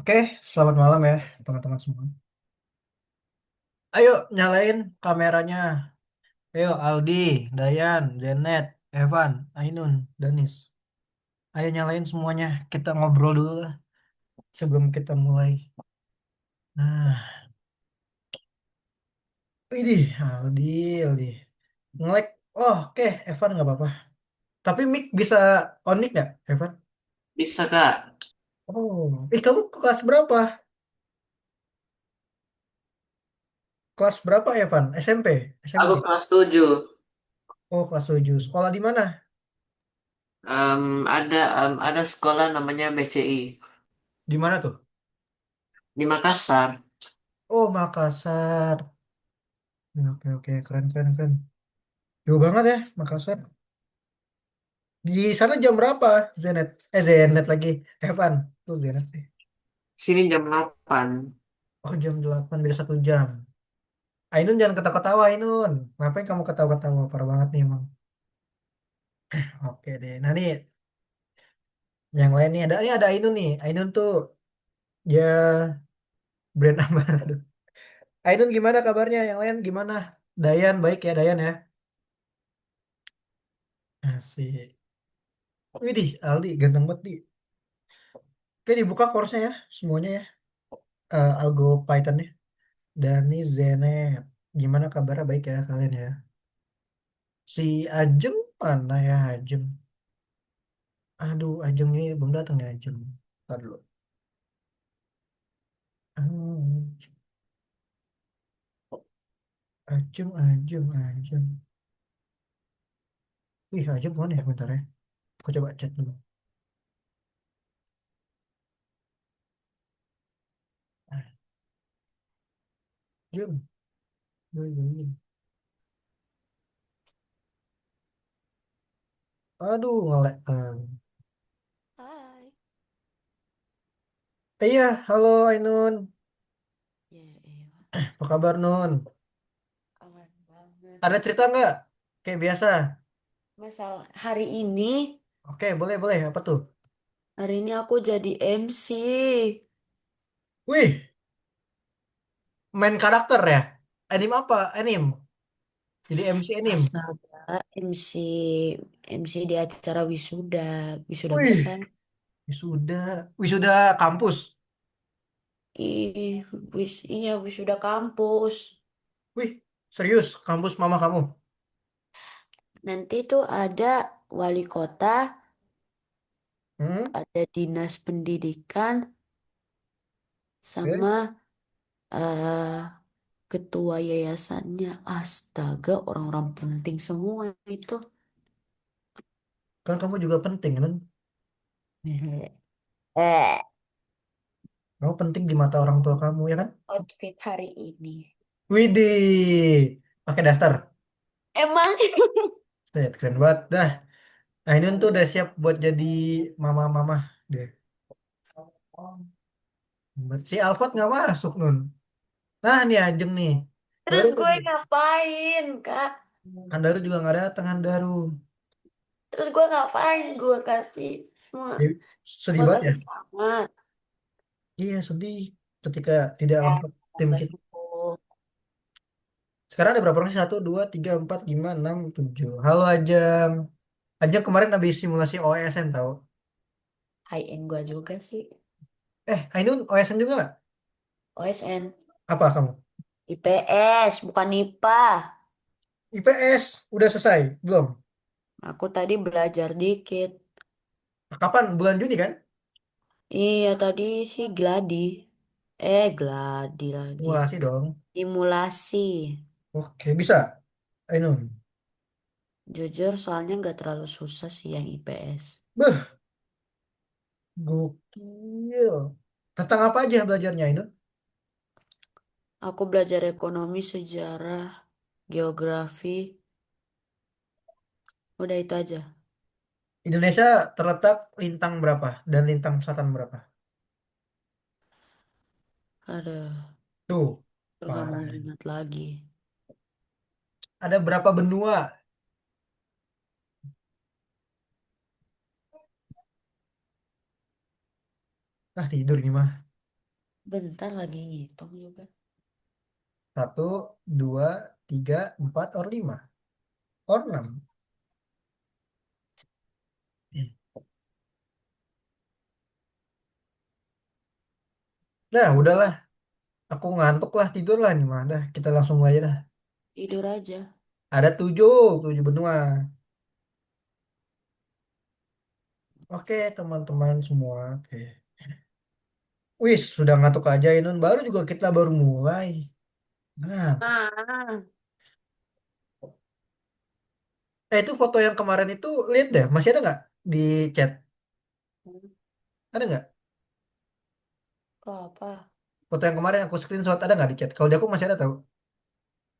Oke, selamat malam ya teman-teman semua. Ayo nyalain kameranya. Ayo Aldi, Dayan, Zenet, Evan, Ainun, Danis. Ayo nyalain semuanya. Kita ngobrol dulu lah sebelum kita mulai. Nah, ini Aldi, Aldi. Ngelek. Oh, oke, Evan nggak apa-apa. Tapi mic bisa on mic nggak, Evan? Bisa Kak, Oh, kamu kelas berapa? Kelas berapa, Evan? SMP, aku SMA. kelas 7. Oh, kelas 7. Sekolah di mana? Ada sekolah namanya BCI Di mana tuh? di Makassar. Oh, Makassar. Oke, oke, keren, keren, keren. Jauh banget ya, Makassar. Di sana jam berapa, Zenet? Zenet lagi. Evan. Tuh, Zenet sih. Sini jam 8. Oh, jam 8, beda 1 jam. Ainun jangan ketawa-ketawa, Ainun. Ngapain kamu ketawa-ketawa? Parah banget nih, emang. Oke deh. Nah, nih, yang lain nih. Ada Ainun nih. Ainun tuh, ya, brand apa? Ainun gimana kabarnya? Yang lain gimana? Dayan, baik ya, Dayan ya? Asik. Widih, Aldi, ganteng banget, Di. Oke, dibuka course-nya ya, semuanya ya. Algo Python ya. Dani Zenet. Gimana kabarnya baik ya kalian ya? Si Ajeng mana ya Ajeng? Aduh, Ajeng ini belum datang ya Ajeng. Ntar dulu. Hmm, Ajeng, Ajeng, Ajeng. Wih, Ajeng mana ya? Bentar ya. Aku coba chat dulu. Ajeng. Ajeng. Aduh, ngelek. Hai. Iya, halo Ainun. Ya elah, Apa kabar Nun? aman banget. Ada cerita nggak? Kayak biasa. Masalah Oke, boleh, boleh. Apa tuh? hari ini aku jadi MC. Wih, main karakter ya? Anime apa? Anime. Jadi MC anime. Astaga, MC di acara wisuda, wisuda Wih, besar. wisuda. Wisuda kampus. Iya wisuda kampus. Wih, serius, kampus mama kamu? Nanti tuh ada wali kota, Hmm? ada dinas pendidikan, Oke. sama eh, ketua yayasannya. Astaga, orang-orang penting semua itu. Kan kamu juga penting, kan? Eh. Kamu penting di mata orang tua kamu, ya kan? Outfit hari ini. Widih, pakai daster. Emang Set, keren banget. Dah, nah ini tuh udah siap buat jadi mama-mama deh. Si Alfred nggak masuk, Nun. Nah, nih Ajeng nih. terus Baru gue lagi. ngapain, Kak? Handaru juga nggak datang, Handaru. Terus gue ngapain? Gue kasih cuma Sedih, sedih gue banget ya? kasih semangat. Iya, sedih ketika tidak Ya, lengkap tim semoga kita. sembuh. Sekarang ada berapa orang sih? 1, 2, 3, 4, 5, 6, 7. Halo Ajeng. Ajeng kemarin habis simulasi OSN tahu. High end gue juga sih. Ainun OSN juga nggak? OSN. Apa kamu? IPS, bukan IPA. IPS udah selesai? Belum? Aku tadi belajar dikit. Kapan? Bulan Juni kan? Iya, tadi sih gladi lagi. Simulasi dong. Simulasi. Oke, bisa. Ainun. Jujur, soalnya nggak terlalu susah sih yang IPS. Beh, gokil. Tentang apa aja belajarnya Ainun? Aku belajar ekonomi, sejarah, geografi, udah itu aja. Indonesia terletak lintang berapa? Dan lintang selatan berapa? Ada, Tuh, nggak mau parah. ingat lagi. Ada berapa benua? Ah, tidur ini mah. Bentar lagi ngitung juga. Satu, dua, tiga, empat, or lima, or enam. Nah, udahlah. Aku ngantuk lah, tidur lah nih mah. Dah, kita langsung aja dah. Tidur aja. Ada tujuh benua. Oke, teman-teman semua. Oke. Wis, sudah ngantuk aja Inun. Baru juga kita baru mulai. Ngantuk. Ah. Itu foto yang kemarin itu lihat deh, masih ada nggak di chat? Ada nggak? Kok apa? Foto yang kemarin aku screenshot ada nggak di chat? Kalau di aku masih ada tahu.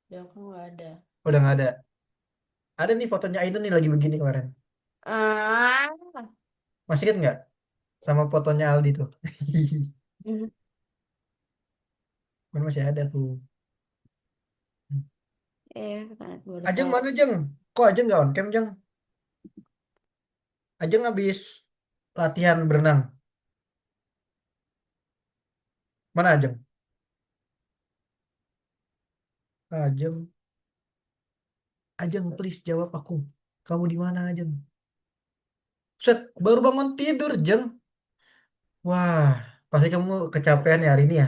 Ya aku nggak ada. Udah nggak ada. Ada nih fotonya Ainun nih lagi begini kemarin. Ah. Masih ingat nggak? Sama fotonya Aldi tuh. Kan masih ada tuh. Kan baru Ajeng tahu. mana Jeng? Kok Ajeng nggak on cam Jeng? Ajeng habis latihan berenang. Mana Ajeng? Ajeng, Ajeng please jawab aku. Kamu di mana Ajeng? Set, baru bangun tidur Jeng. Wah, pasti kamu kecapean ya hari ini ya.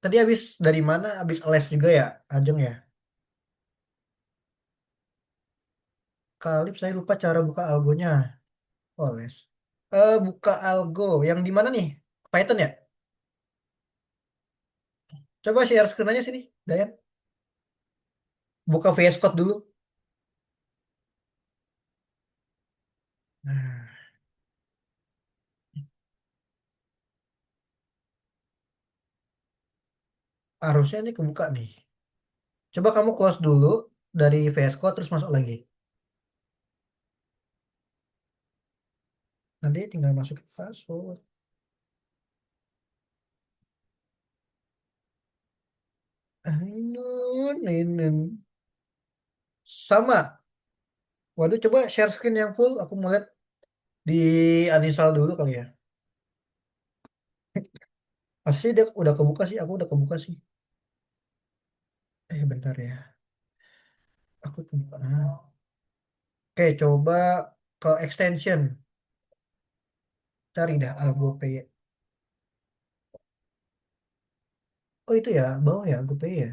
Tadi habis dari mana? Habis les juga ya, Ajeng ya? Kalip saya lupa cara buka algonya. Oh, les. Buka algo. Yang di mana nih? Python ya? Coba share screen aja sini, Dayan. Buka VS Code dulu. Nah, harusnya ini kebuka nih. Coba kamu close dulu dari VS Code terus masuk lagi. Nanti tinggal masukin password. Ini. Sama. Waduh, coba share screen yang full. Aku mau lihat di uninstall dulu kali ya. Pasti dia udah kebuka sih. Aku udah kebuka sih. Bentar ya. Aku kebuka. Nah. Oke, coba ke extension. Cari dah Algo Pay. Oh itu ya, bawah ya Algo Pay ya.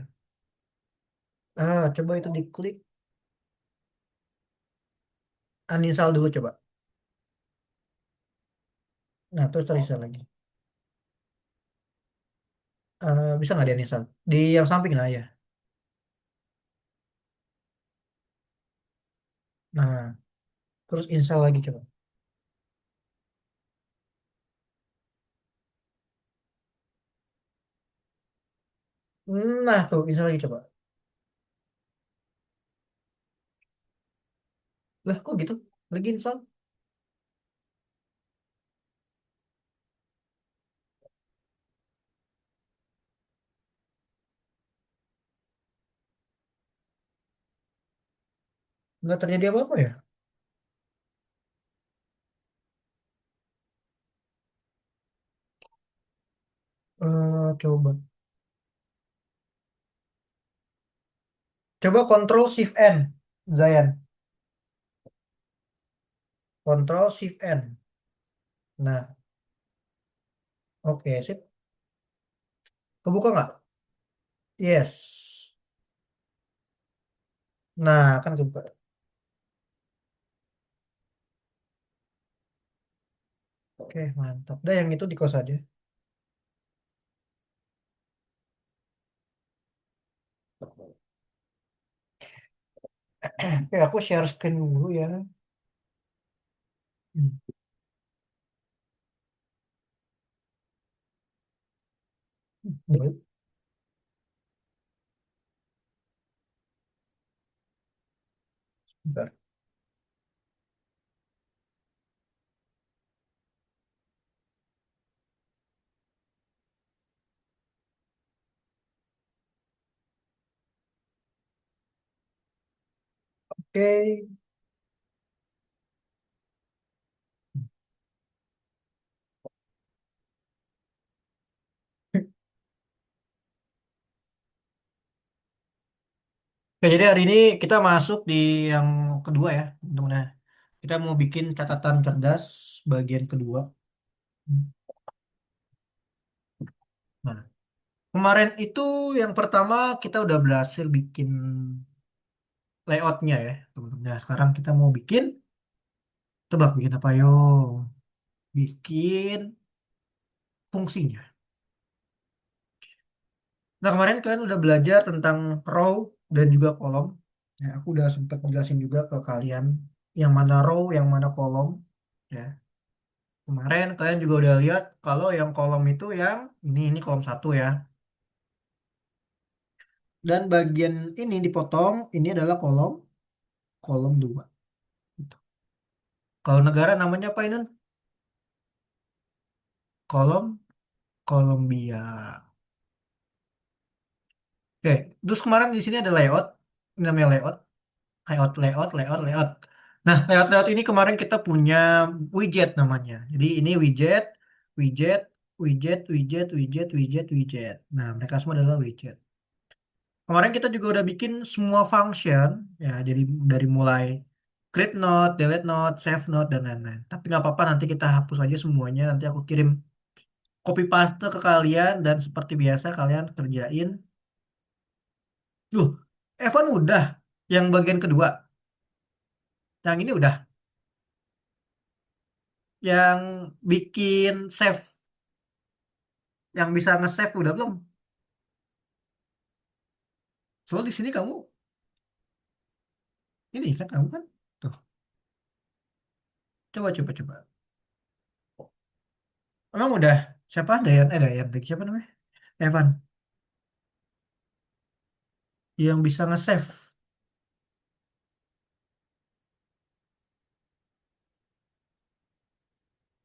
Coba itu diklik. Uninstall dulu coba. Nah, terus terinstall lagi. Bisa nggak di uninstall? Di yang samping lah ya. Nah, terus install lagi coba. Nah, tuh install lagi coba. Lah, kok gitu? Lagi install? Nggak terjadi apa-apa ya? Coba. Coba Control Shift N, Zayan. Control Shift N. Nah, oke, sip. Kebuka nggak? Yes. Nah, kan kebuka. Oke, mantap. Dah yang itu di close aja. Oke, aku share screen dulu ya. Hmm, boleh. Bentar. Oke. Oke, jadi hari ini kita masuk di yang kedua ya, teman-teman. Ya. Kita mau bikin catatan cerdas bagian kedua. Nah, kemarin itu yang pertama kita udah berhasil bikin layoutnya ya, teman-teman. Nah, sekarang kita mau bikin, tebak bikin apa yo? Bikin fungsinya. Nah, kemarin kalian udah belajar tentang row dan juga kolom. Ya, aku udah sempat jelasin juga ke kalian yang mana row, yang mana kolom. Ya, kemarin kalian juga udah lihat kalau yang kolom itu yang ini kolom satu ya. Dan bagian ini dipotong, ini adalah kolom kolom dua. Gitu. Kalau negara namanya apa ini? Kolom Kolombia. Oke, terus kemarin di sini ada layout, ini namanya layout, layout. Nah, layout ini kemarin kita punya widget namanya. Jadi ini widget, widget, widget. Nah, mereka semua adalah widget. Kemarin kita juga udah bikin semua function, ya, jadi dari mulai create note, delete note, save note, dan lain-lain. Tapi nggak apa-apa, nanti kita hapus aja semuanya. Nanti aku kirim copy paste ke kalian, dan seperti biasa kalian kerjain. Duh, Evan udah, yang bagian kedua. Yang ini udah, yang bikin save, yang bisa nge-save udah belum? Soalnya di sini kamu, ini kan kamu kan, tuh, coba. Emang udah, siapa? Dayan, siapa namanya? Evan, yang bisa nge-save.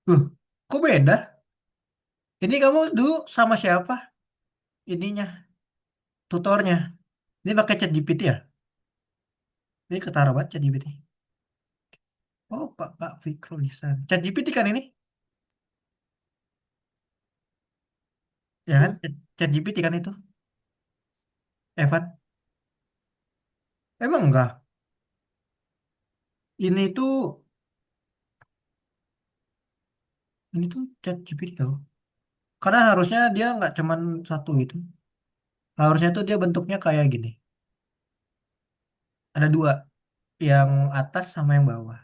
Loh, kok beda? Ini kamu dulu sama siapa? Ininya, tutornya. Ini pakai ChatGPT ya? Ini ketara banget ChatGPT. Oh, Pak Fikro Lisan. ChatGPT kan ini? Ya kan? Hmm. ChatGPT kan itu? Evan? Emang enggak? Ini tuh, ini tuh ChatGPT tau. Karena harusnya dia nggak cuman satu itu. Harusnya tuh dia bentuknya kayak gini. Ada dua, yang atas sama yang bawah.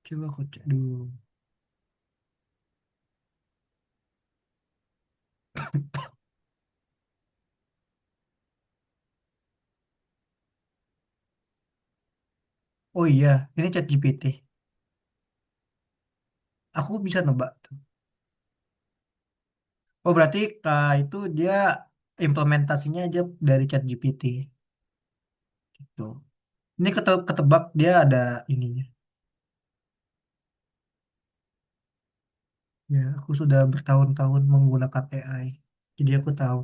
Coba aku cek dulu. Oh iya, ini ChatGPT. Aku bisa nebak tuh. Oh berarti itu dia implementasinya aja dari ChatGPT gitu. Ini ketebak dia ada ininya. Ya, aku sudah bertahun-tahun menggunakan AI. Jadi aku tahu.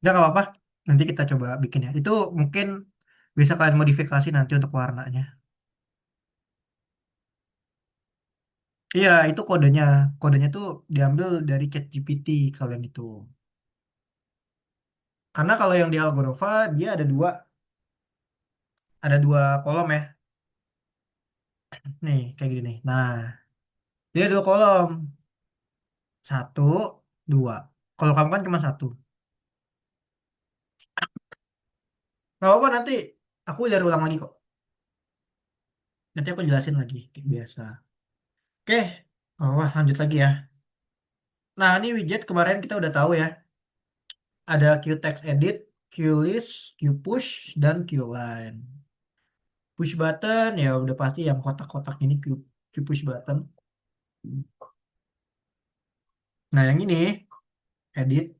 Ya nggak apa-apa. Nanti kita coba bikin ya. Itu mungkin bisa kalian modifikasi nanti untuk warnanya. Iya, itu kodenya. Kodenya tuh diambil dari ChatGPT kalian itu. Karena kalau yang di Algorova dia ada dua kolom ya. Nih, kayak gini nih. Nah, dia dua kolom. Satu, dua. Kalau kamu kan cuma satu. Nggak apa-apa nanti aku cari ulang lagi kok. Nanti aku jelasin lagi kayak biasa. Oke, wah lanjut lagi ya. Nah, ini widget kemarin kita udah tahu ya. Ada Q-text edit, Q-list, Q-push, dan Q-line. Push button ya udah pasti yang kotak-kotak ini Q-push button. Nah, yang ini edit,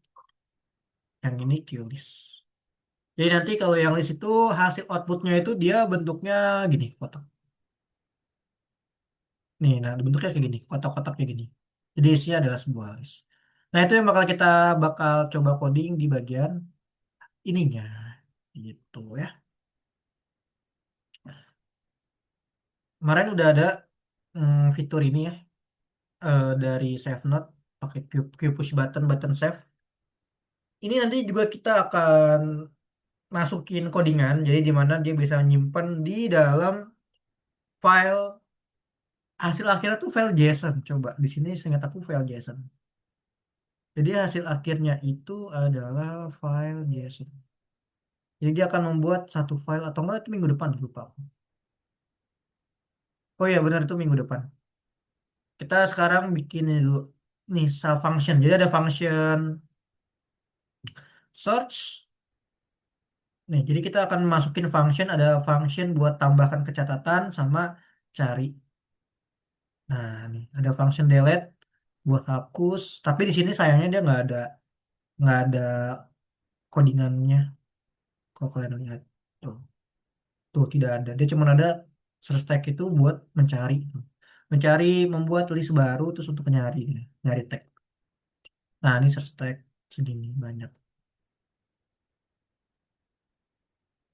yang ini Q-list. Jadi nanti kalau yang list itu hasil outputnya itu dia bentuknya gini, kotak. Nih, nah bentuknya kayak gini, kotak-kotak kayak gini. Jadi isinya adalah sebuah list. Nah, itu yang bakal coba coding di bagian ininya. Gitu ya. Kemarin udah ada fitur ini ya dari Save Note pakai Q push button save. ini nanti juga kita akan masukin codingan, jadi di mana dia bisa nyimpen di dalam file hasil akhirnya tuh file JSON. Coba di sini seingat aku file JSON. Jadi hasil akhirnya itu adalah file JSON. Jadi dia akan membuat satu file atau enggak itu minggu depan lupa aku. Oh iya benar itu minggu depan. Kita sekarang bikin ini dulu. Nih sub function. Jadi ada function search. Nih, jadi kita akan masukin function, ada function buat tambahkan catatan sama cari. Nah, nih ada function delete buat hapus. Tapi di sini sayangnya dia nggak ada codingannya. Kalau kalian lihat tuh, tuh tidak ada. Dia cuma ada search tag itu buat mencari, mencari membuat list baru terus untuk nyari, nyari tag. Nah, ini search tag segini banyak.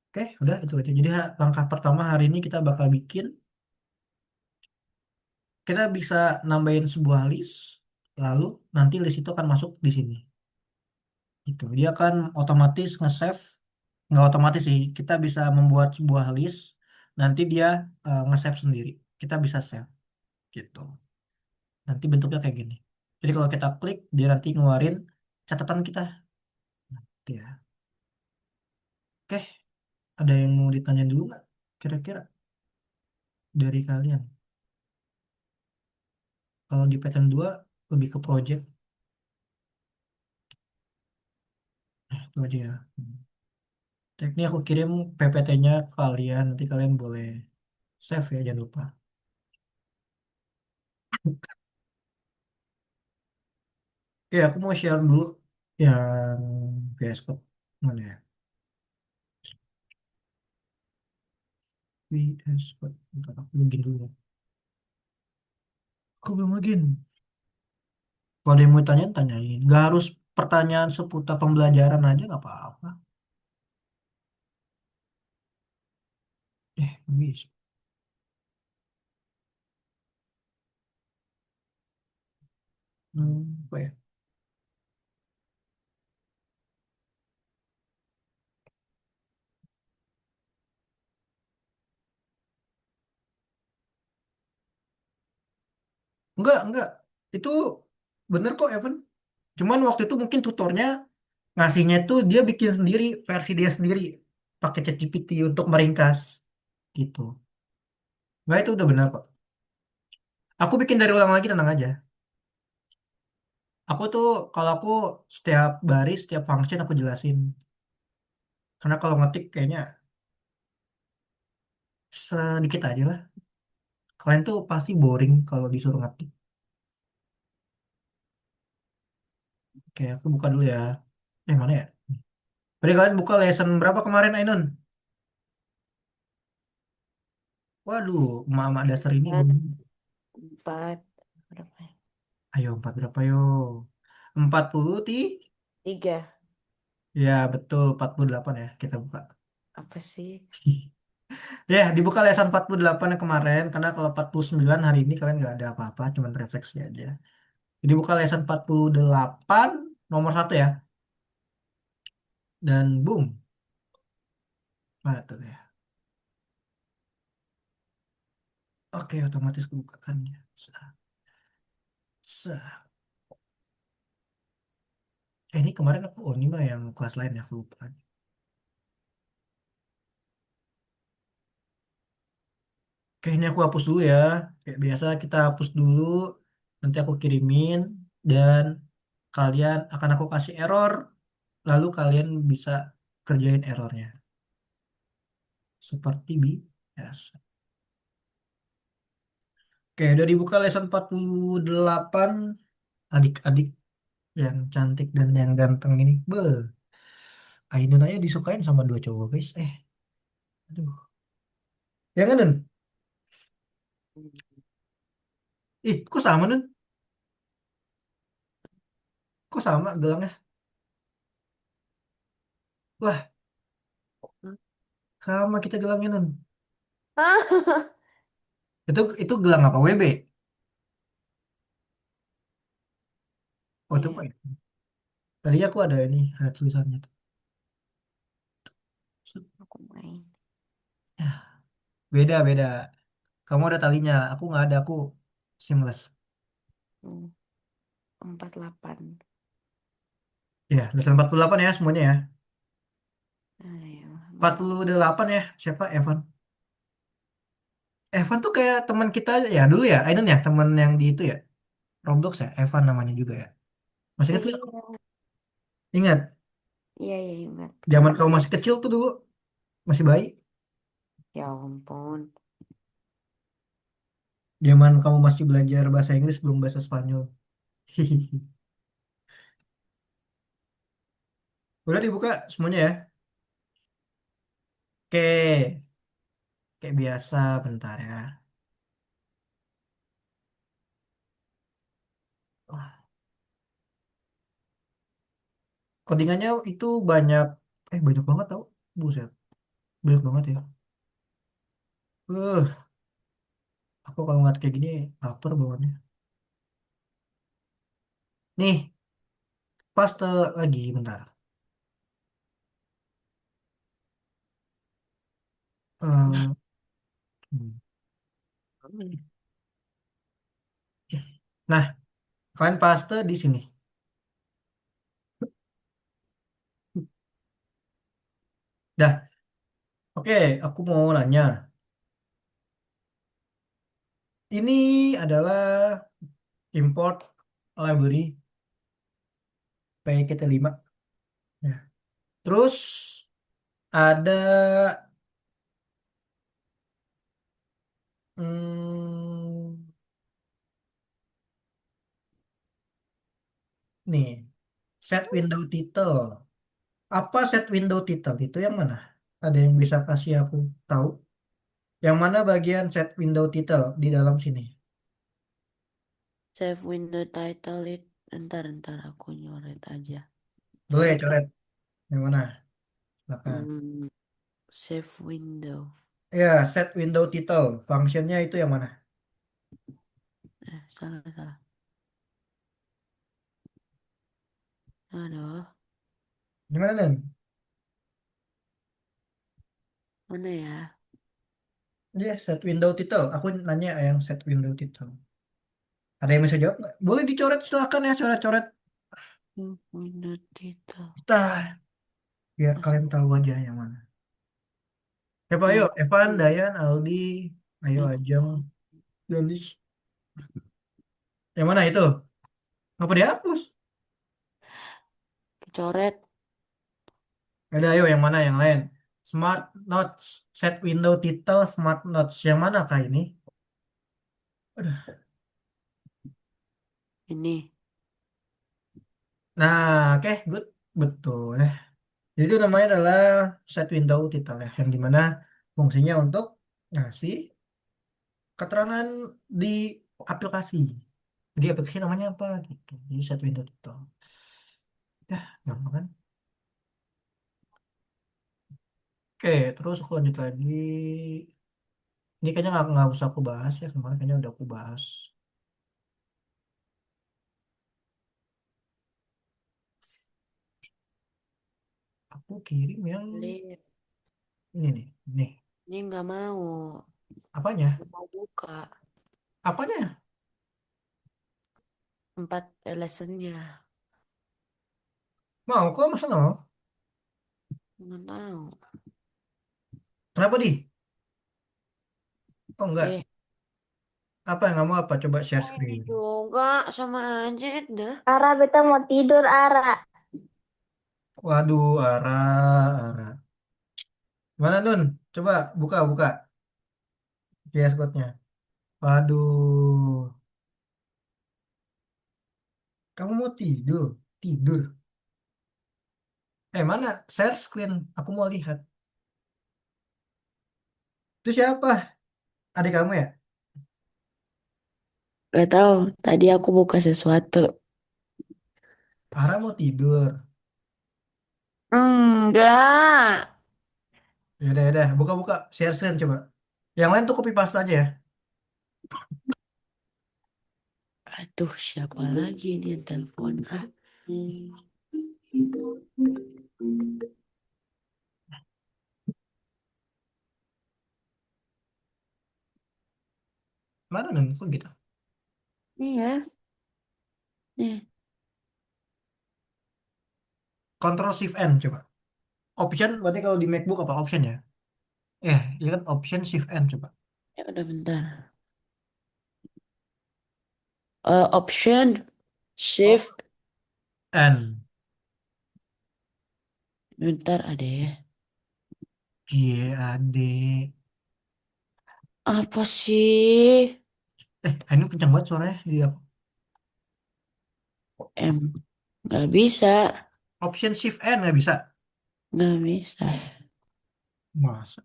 Oke, udah itu aja. Jadi langkah pertama hari ini kita bakal bikin, kita bisa nambahin sebuah list, lalu nanti list itu akan masuk di sini. Itu dia akan otomatis nge-save, nggak otomatis sih, kita bisa membuat sebuah list, nanti dia nge-save sendiri. Kita bisa save gitu. Nanti bentuknya kayak gini. Jadi kalau kita klik, dia nanti ngeluarin catatan kita. Gitu ya. Oke, ada yang mau ditanya dulu nggak? Kira-kira dari kalian. Kalau di Python 2 lebih ke project, itu aja ya. Teknik aku kirim PPT-nya ke kalian, nanti kalian boleh save ya, jangan lupa. Ya, aku mau share dulu yang VS Code. Mana ya? VS Code. Bentar, aku login dulu ya. Aku belum login. Kalau ada yang mau tanyain, tanyain. Gak harus pertanyaan seputar pembelajaran aja, nggak apa-apa. Nggak bisa. Apa ya? Enggak. Itu bener kok, Evan. Cuman waktu itu mungkin tutornya ngasihnya tuh dia bikin sendiri, versi dia sendiri. Pakai ChatGPT untuk meringkas. Gitu. Enggak, itu udah benar kok. Aku bikin dari ulang lagi, tenang aja. Aku tuh, kalau aku setiap baris, setiap function aku jelasin. Karena kalau ngetik kayaknya sedikit aja lah. Kalian tuh pasti boring kalau disuruh ngetik. Oke, aku buka dulu ya. Mana ya? Tadi kalian buka lesson berapa kemarin, Ainun? Waduh, emak-emak dasar ini Empat, belum. empat, berapa ya? Ayo, empat berapa yo? 40 ti? 3. Ya, betul, 48 ya. Kita buka. Apa sih? Ya, dibuka lesson 48 yang kemarin. Karena kalau 49 hari ini kalian nggak ada apa-apa. Cuman refleksi aja. Jadi buka lesson 48 nomor satu ya. Dan boom. Nah, itu ya. Oke, otomatis kebukaannya. Sah, sah. Ini kemarin aku, oh ini mah yang kelas lain ya, aku lupa. Oke, ini aku hapus dulu ya. Kayak biasa kita hapus dulu. Nanti aku kirimin. Dan kalian akan aku kasih error. Lalu kalian bisa kerjain errornya. Seperti biasa. Oke, udah dibuka lesson 48. Adik-adik yang cantik dan yang ganteng ini. Ainun aja disukain sama dua cowok guys. Aduh. Ya kan, Nun? Ih, kok sama, Nun? Kok sama gelangnya? Lah, sama kita gelangnya, Nun. Ah, Itu gelang apa? WB? Oh, itu apa iya, ya? Tadi aku ada tulisannya tuh. Aku main. Beda, beda. Kamu ada talinya, aku nggak ada, aku seamless. Hmm, 48. Ya, lesson 48 ya semuanya ya. Ayo, empat mana? puluh delapan ya, siapa? Evan. Evan tuh kayak teman kita aja ya dulu ya, Aiden ya, teman yang di itu ya, Roblox ya, Evan namanya juga ya. Masih kecil, Iya, ingat, iya, iya, ingat. zaman Kenapa? kamu masih kecil tuh dulu, masih bayi, Ya ampun. zaman kamu masih belajar bahasa Inggris belum bahasa Spanyol. Hihihi. Udah dibuka semuanya ya. Oke, kayak biasa, bentar ya. Wah, codingannya itu banyak, banyak banget tau, buset, banyak banget ya. Uh, aku kalau ngeliat kayak gini lapar bawaannya. Nih, paste lagi bentar. Eh, hmm. Nah, kalian paste di sini. Dah, oke, aku mau nanya. Ini adalah import library PKT5. Ya. Terus ada hmm, nih set window title. Apa set window title itu yang mana? Ada yang bisa kasih aku tahu? Yang mana bagian set window title di dalam sini? Save window title it. Ntar aku nyoret aja. Boleh Coret kak. coret. Yang mana? Silakan. Hmm, save window. Ya, set window title. Functionnya itu yang mana? Salah. Aduh, Gimana, Nen? mana ya? Iya, set window title. Aku nanya yang set window title. Ada yang bisa jawab nggak? Boleh dicoret, silakan ya, coret-coret. Save window title. Kita, biar kalian tahu aja yang mana. Siapa ayo? Oh, Evan, Dayan, Aldi, ayo aku Ajeng, Yonis. Yang mana itu? Ngapa dihapus? coret. Ada, ayo yang mana yang lain? Smart Notes, set window title, Smart Notes. Yang mana kah ini? Aduh. Ini. Nah, oke, good. Betul ya. Jadi itu namanya adalah set window title ya, yang dimana fungsinya untuk ngasih keterangan di aplikasi. Jadi aplikasi namanya apa gitu. Jadi set window title. Ya, gampang kan? Oke, terus aku lanjut lagi. Ini kayaknya nggak usah aku bahas ya, kemarin kayaknya udah aku bahas. Aku kirim yang Lip. ini nih. Nih, Ini nggak mau. apanya? Nggak mau buka. Apanya? 4 lessonnya. Mau kok, masa nggak mau? Nggak tahu. Kenapa di? Oh enggak. Eh, Apa yang nggak mau apa? Coba share oh ini screen. juga sama aja dah. Ara, beta mau tidur, Ara. Waduh, Ara, Ara. Mana Nun? Coba buka. VS Code-nya. Waduh, kamu mau tidur? Tidur. Mana? Share screen. Aku mau lihat. Itu siapa? Adik kamu ya? Gak tahu. Tadi aku buka sesuatu. Ara mau tidur. Enggak. Ya udah. Buka. Share screen coba. Yang lain tuh copy paste aja ya. Aduh, siapa lagi ini yang telepon? Ah. Mana Nun? Kok gitu? Iya. Nih. Control Shift N coba. Option berarti kalau di MacBook apa option ya? Ini kan option Shift N coba. Ya udah bentar. Option Oh, Shift. N. Bentar ada ya. GAD. Apa sih? Ini kencang banget suaranya. Dia M. Nggak bisa. option Shift N nggak bisa. Nggak bisa. Masa?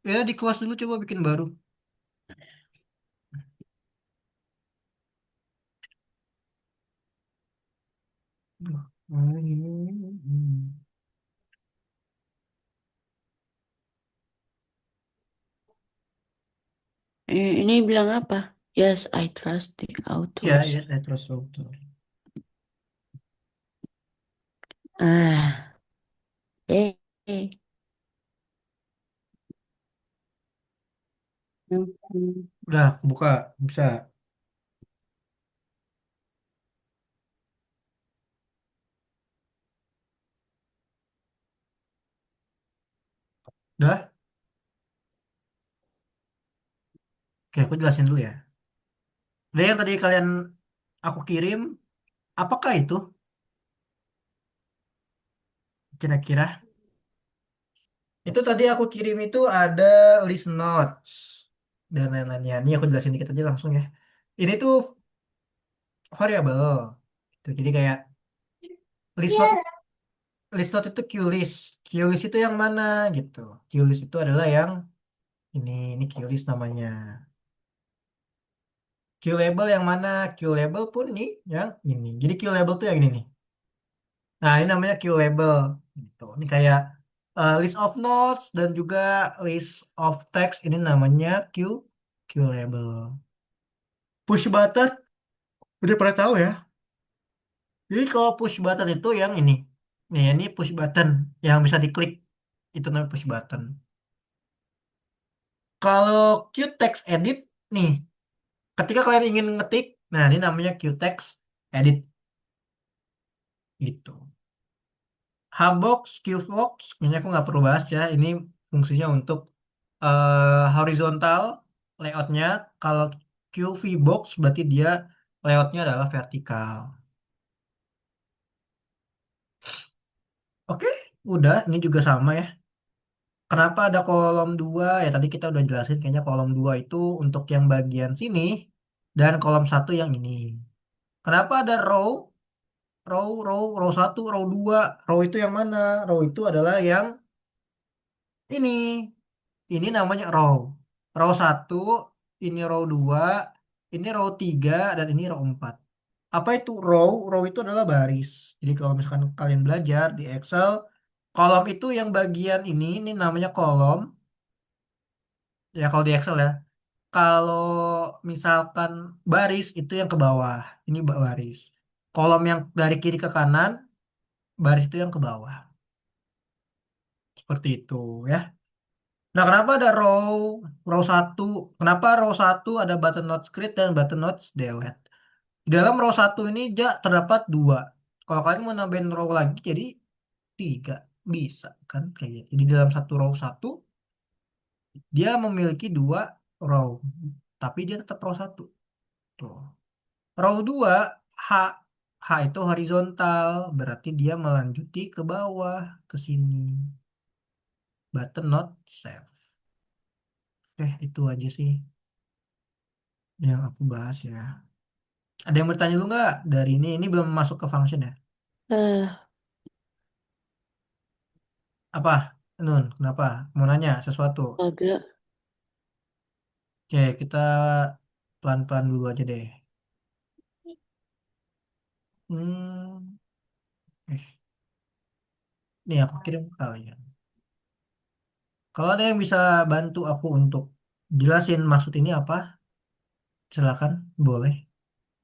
Ya di close dulu coba bikin baru. Ini bilang apa? Yes, I trust the Ya, authors. ya, terus auto. Ah, eh. Udah, buka. Bisa. Udah? Oke, aku jelasin dulu ya. Udah yang tadi kalian aku kirim, apakah itu kira-kira? Itu tadi aku kirim itu ada list notes dan lain-lainnya. Ini aku jelasin dikit aja langsung ya. Ini tuh variabel. Jadi kayak list note list note itu QList. QList itu yang mana gitu. QList itu adalah yang ini QList namanya. QLabel yang mana? QLabel pun nih yang ini. Jadi QLabel tuh yang ini nih. Nah, ini namanya QLabel gitu. Ini kayak list of notes dan juga list of text ini namanya QLabel. Push button udah pernah tahu ya. Jadi kalau push button itu yang ini. Nih, ini push button yang bisa diklik. Itu namanya push button. Kalau QText edit nih, ketika kalian ingin ngetik, nah ini namanya QText edit gitu. Hbox, Qbox, ini aku nggak perlu bahas ya. Ini fungsinya untuk horizontal layoutnya. Kalau QVBox berarti dia layoutnya adalah vertikal. Oke, udah. Ini juga sama ya. Kenapa ada kolom 2? Ya tadi kita udah jelasin kayaknya kolom 2 itu untuk yang bagian sini dan kolom 1 yang ini. Kenapa ada row? Row 1, row 2. Row itu yang mana? Row itu adalah yang ini. Ini namanya row. Row 1, ini row 2, ini row 3 dan ini row 4. Apa itu row? Row itu adalah baris. Jadi kalau misalkan kalian belajar di Excel, kolom itu yang bagian ini namanya kolom. Ya kalau di Excel ya. Kalau misalkan baris itu yang ke bawah, ini baris. Kolom yang dari kiri ke kanan, baris itu yang ke bawah. Seperti itu ya. Nah, kenapa ada row satu? Kenapa row satu ada button not create dan button not delete? Di dalam row satu ini terdapat dua. Kalau kalian mau nambahin row lagi jadi tiga. Bisa kan kayak gitu. Jadi dalam satu row satu dia memiliki dua row. Tapi dia tetap row satu. Tuh. Row 2 H. H itu horizontal, berarti dia melanjuti ke bawah, ke sini. Button not save. Itu aja sih yang aku bahas ya. Ada yang bertanya dulu nggak dari ini? Ini belum masuk ke function ya? Eh, Apa? Nun, kenapa? Mau nanya sesuatu? agak. Oke, kita pelan-pelan dulu aja deh. Hmm, eh, nih aku kirim ke kalian. Kalau ada yang bisa bantu aku untuk jelasin maksud ini apa, silakan, boleh.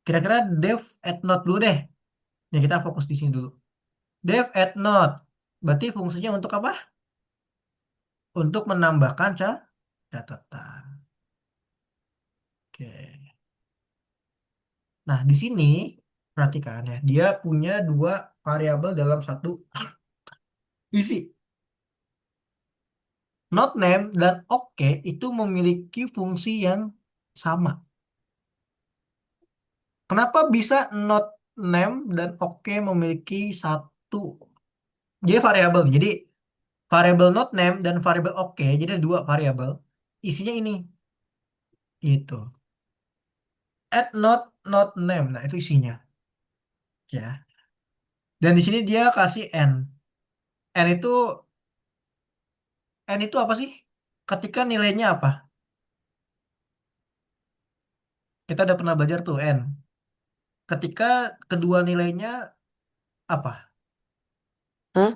Kira-kira dev at note dulu deh. Ya kita fokus di sini dulu. Def add note. Berarti fungsinya untuk apa? Untuk menambahkan catatan. Oke. Nah, di sini perhatikan ya, dia punya dua variabel dalam satu isi. Not name dan oke itu memiliki fungsi yang sama. Kenapa bisa not name dan oke memiliki satu? Jadi variabel. Jadi variabel not name dan variabel oke, jadi ada dua variabel. Isinya ini, gitu. Add not name. Nah, itu isinya, ya. Dan di sini dia kasih n. N itu n itu apa sih? Ketika nilainya apa? Kita udah pernah belajar tuh n. Ketika kedua nilainya apa? Hah?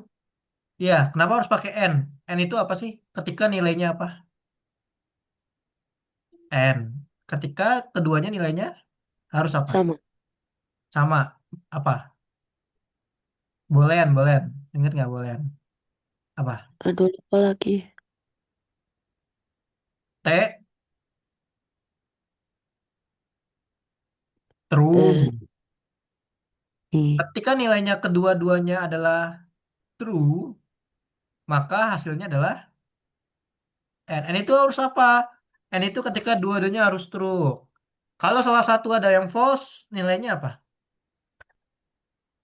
Ya, kenapa harus pakai n? N itu apa sih? Ketika nilainya apa? N. Ketika keduanya nilainya harus apa? Sama. Sama. Apa? Boolean, boolean. Ingat nggak boolean? Apa? Aduh, lupa lagi. T, Eh, true. nih. Ketika nilainya kedua-duanya adalah true, maka hasilnya adalah N. N itu harus apa? N itu ketika dua-duanya harus true. Kalau salah satu ada yang false, nilainya apa?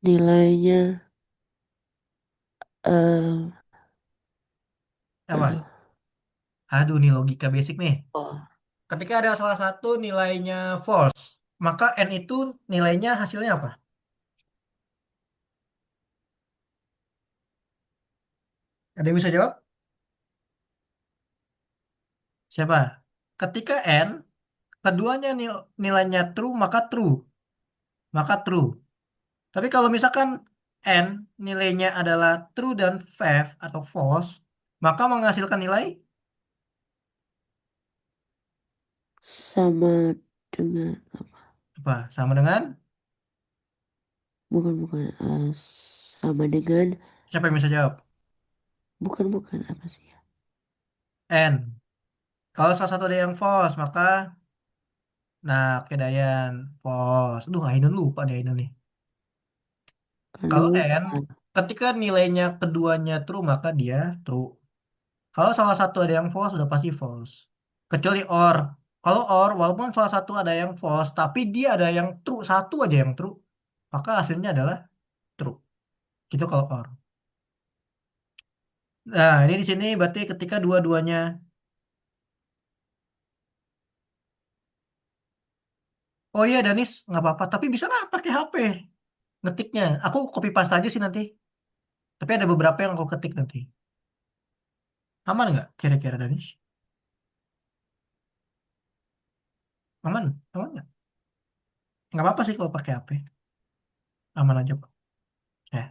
Nilainya, eh, Apa? aduh. Aduh, nih logika basic nih. Oh, Ketika ada salah satu nilainya false, maka N itu nilainya hasilnya apa? Ada yang bisa jawab? Siapa? Ketika N, keduanya nilainya true, maka true. Maka true. Tapi kalau misalkan N nilainya adalah true dan atau false, maka menghasilkan nilai sama dengan, apa? Sama dengan bukan, sama dengan, siapa yang bisa jawab? bukan, apa sih ya? N. Kalau salah satu ada yang false, maka nah, oke Dayan, false. Aduh, Ainun lupa deh Ainun nih. Kan Kalau N, lupa. ketika nilainya keduanya true, maka dia true. Kalau salah satu ada yang false, sudah pasti false. Kecuali or. Kalau or, walaupun salah satu ada yang false, tapi dia ada yang true, satu aja yang true, maka hasilnya adalah true. Gitu kalau or. Nah, ini di sini berarti ketika dua-duanya. Oh iya, Danis, nggak apa-apa. Tapi bisa nggak pakai HP ngetiknya? Aku copy paste aja sih nanti. Tapi ada beberapa yang aku ketik nanti. Aman nggak kira-kira, Danis? Aman? Aman nggak? Nggak apa-apa sih kalau pakai HP. Aman aja kok. Ya.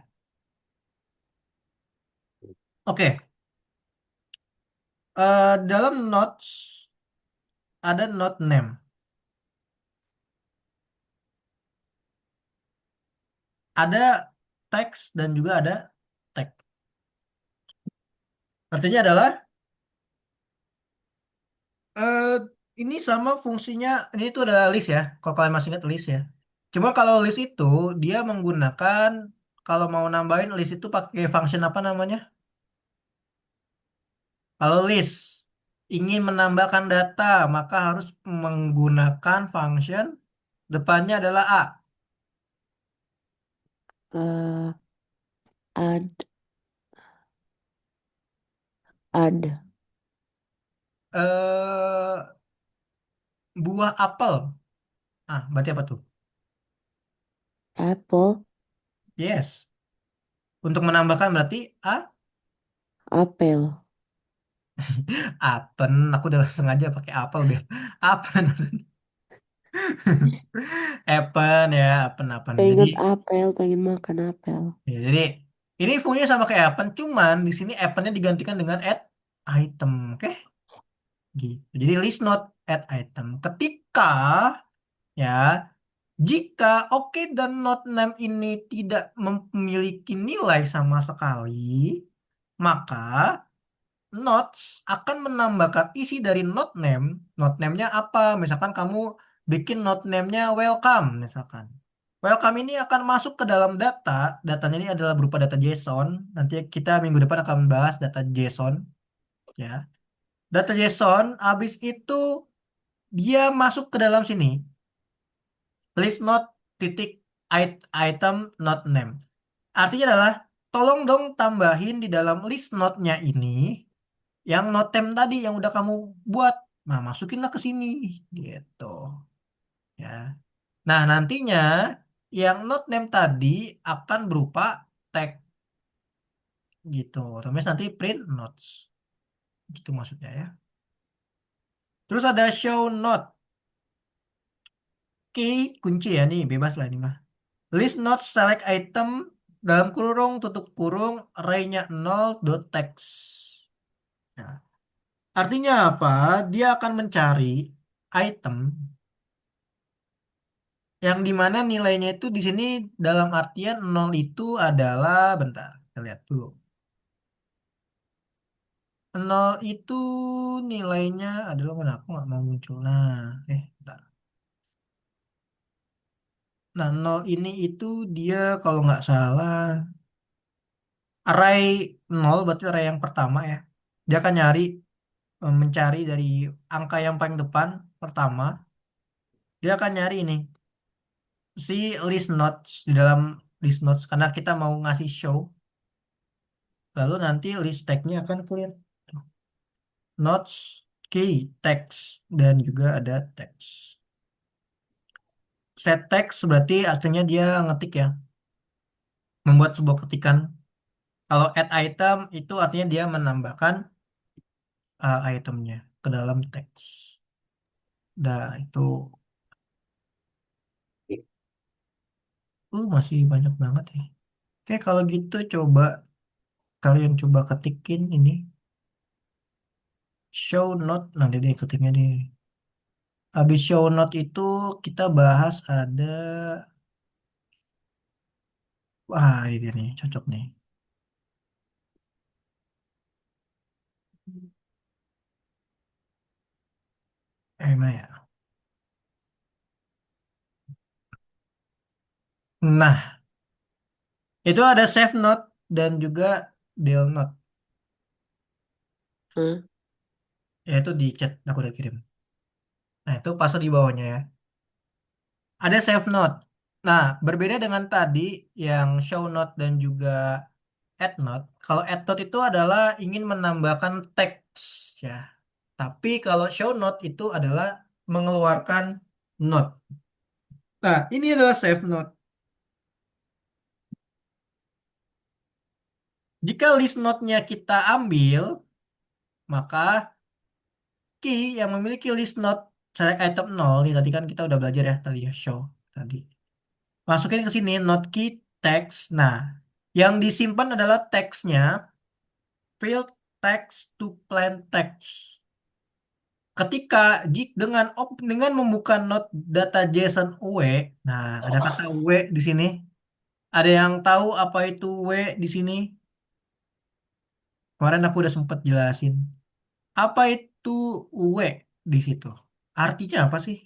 Oke. Dalam notes ada note name. Ada teks dan juga ada tag. Artinya adalah eh, ini sama fungsinya, ini tuh adalah list ya. Kalau kalian masih ingat list ya. Cuma kalau list itu dia menggunakan, kalau mau nambahin list itu pakai function apa namanya? Kalau list ingin menambahkan data, maka harus menggunakan function depannya adalah A. Eh, ad, ad, Eh, buah apel. Ah, berarti apa tuh? apple, Yes. Untuk menambahkan berarti A, apel. apen. Aku udah sengaja pakai apel biar apen. Apen ya, apen. Jadi, Pengen apel, pengen makan apel. jadi ini fungsinya sama kayak apen, cuman di sini appennya digantikan dengan add item, oke? Gitu. Jadi list not add item. Ketika ya Jika oke dan not name ini tidak memiliki nilai sama sekali, maka notes akan menambahkan isi dari note name. Note name-nya apa? Misalkan kamu bikin note name-nya welcome, misalkan. Welcome ini akan masuk ke dalam data. Datanya ini adalah berupa data JSON. Nanti kita minggu depan akan bahas data JSON, ya. Data JSON, habis itu dia masuk ke dalam sini. List note titik item not name. Artinya adalah tolong dong tambahin di dalam list note-nya ini yang notem tadi yang udah kamu buat. Nah, masukinlah ke sini gitu ya. Nah, nantinya yang note name tadi akan berupa tag gitu. Otomatis nanti print notes. Gitu maksudnya ya. Terus ada show note. Key kunci ya nih, bebas lah ini mah. List notes select item dalam kurung tutup kurung array-nya 0 dot text. Nah, artinya apa? Dia akan mencari item yang dimana nilainya itu di sini dalam artian 0 itu adalah, bentar, kita lihat dulu. 0 itu nilainya adalah mana? Aku nggak mau muncul. Nah, bentar. Nah, 0 ini itu dia kalau nggak salah array 0 berarti array yang pertama ya. Dia akan mencari dari angka yang paling depan pertama. Dia akan nyari ini si list notes di dalam list notes karena kita mau ngasih show. Lalu nanti list tag-nya akan clear. Notes, key, text, dan juga ada text. Set text berarti aslinya dia ngetik ya, membuat sebuah ketikan. Kalau add item itu artinya dia menambahkan itemnya ke dalam teks. Nah, itu masih banyak banget ya. Oke, kalau gitu coba kalian coba ketikin ini show note, nanti deh ketiknya deh. Habis show note itu kita bahas ada, wah ini dia nih, cocok nih. Mana ya? Nah, itu ada save note dan juga del note. Hah? Ya itu di chat aku udah kirim. Nah, itu password di bawahnya ya. Ada save note. Nah, berbeda dengan tadi yang show note dan juga add note. Kalau add note itu adalah ingin menambahkan teks ya. Tapi kalau show note itu adalah mengeluarkan note. Nah, ini adalah save note. Jika list note-nya kita ambil, maka key yang memiliki list note select item 0, nih tadi kan kita udah belajar ya tadi ya, show tadi. Masukin ke sini note key text. Nah, yang disimpan adalah teksnya field text to plain text. Ketika dengan membuka note data JSON W, nah ada kata W di sini. Ada yang tahu apa itu W di sini? Kemarin aku udah sempat jelasin. Apa itu W di situ? Artinya apa sih?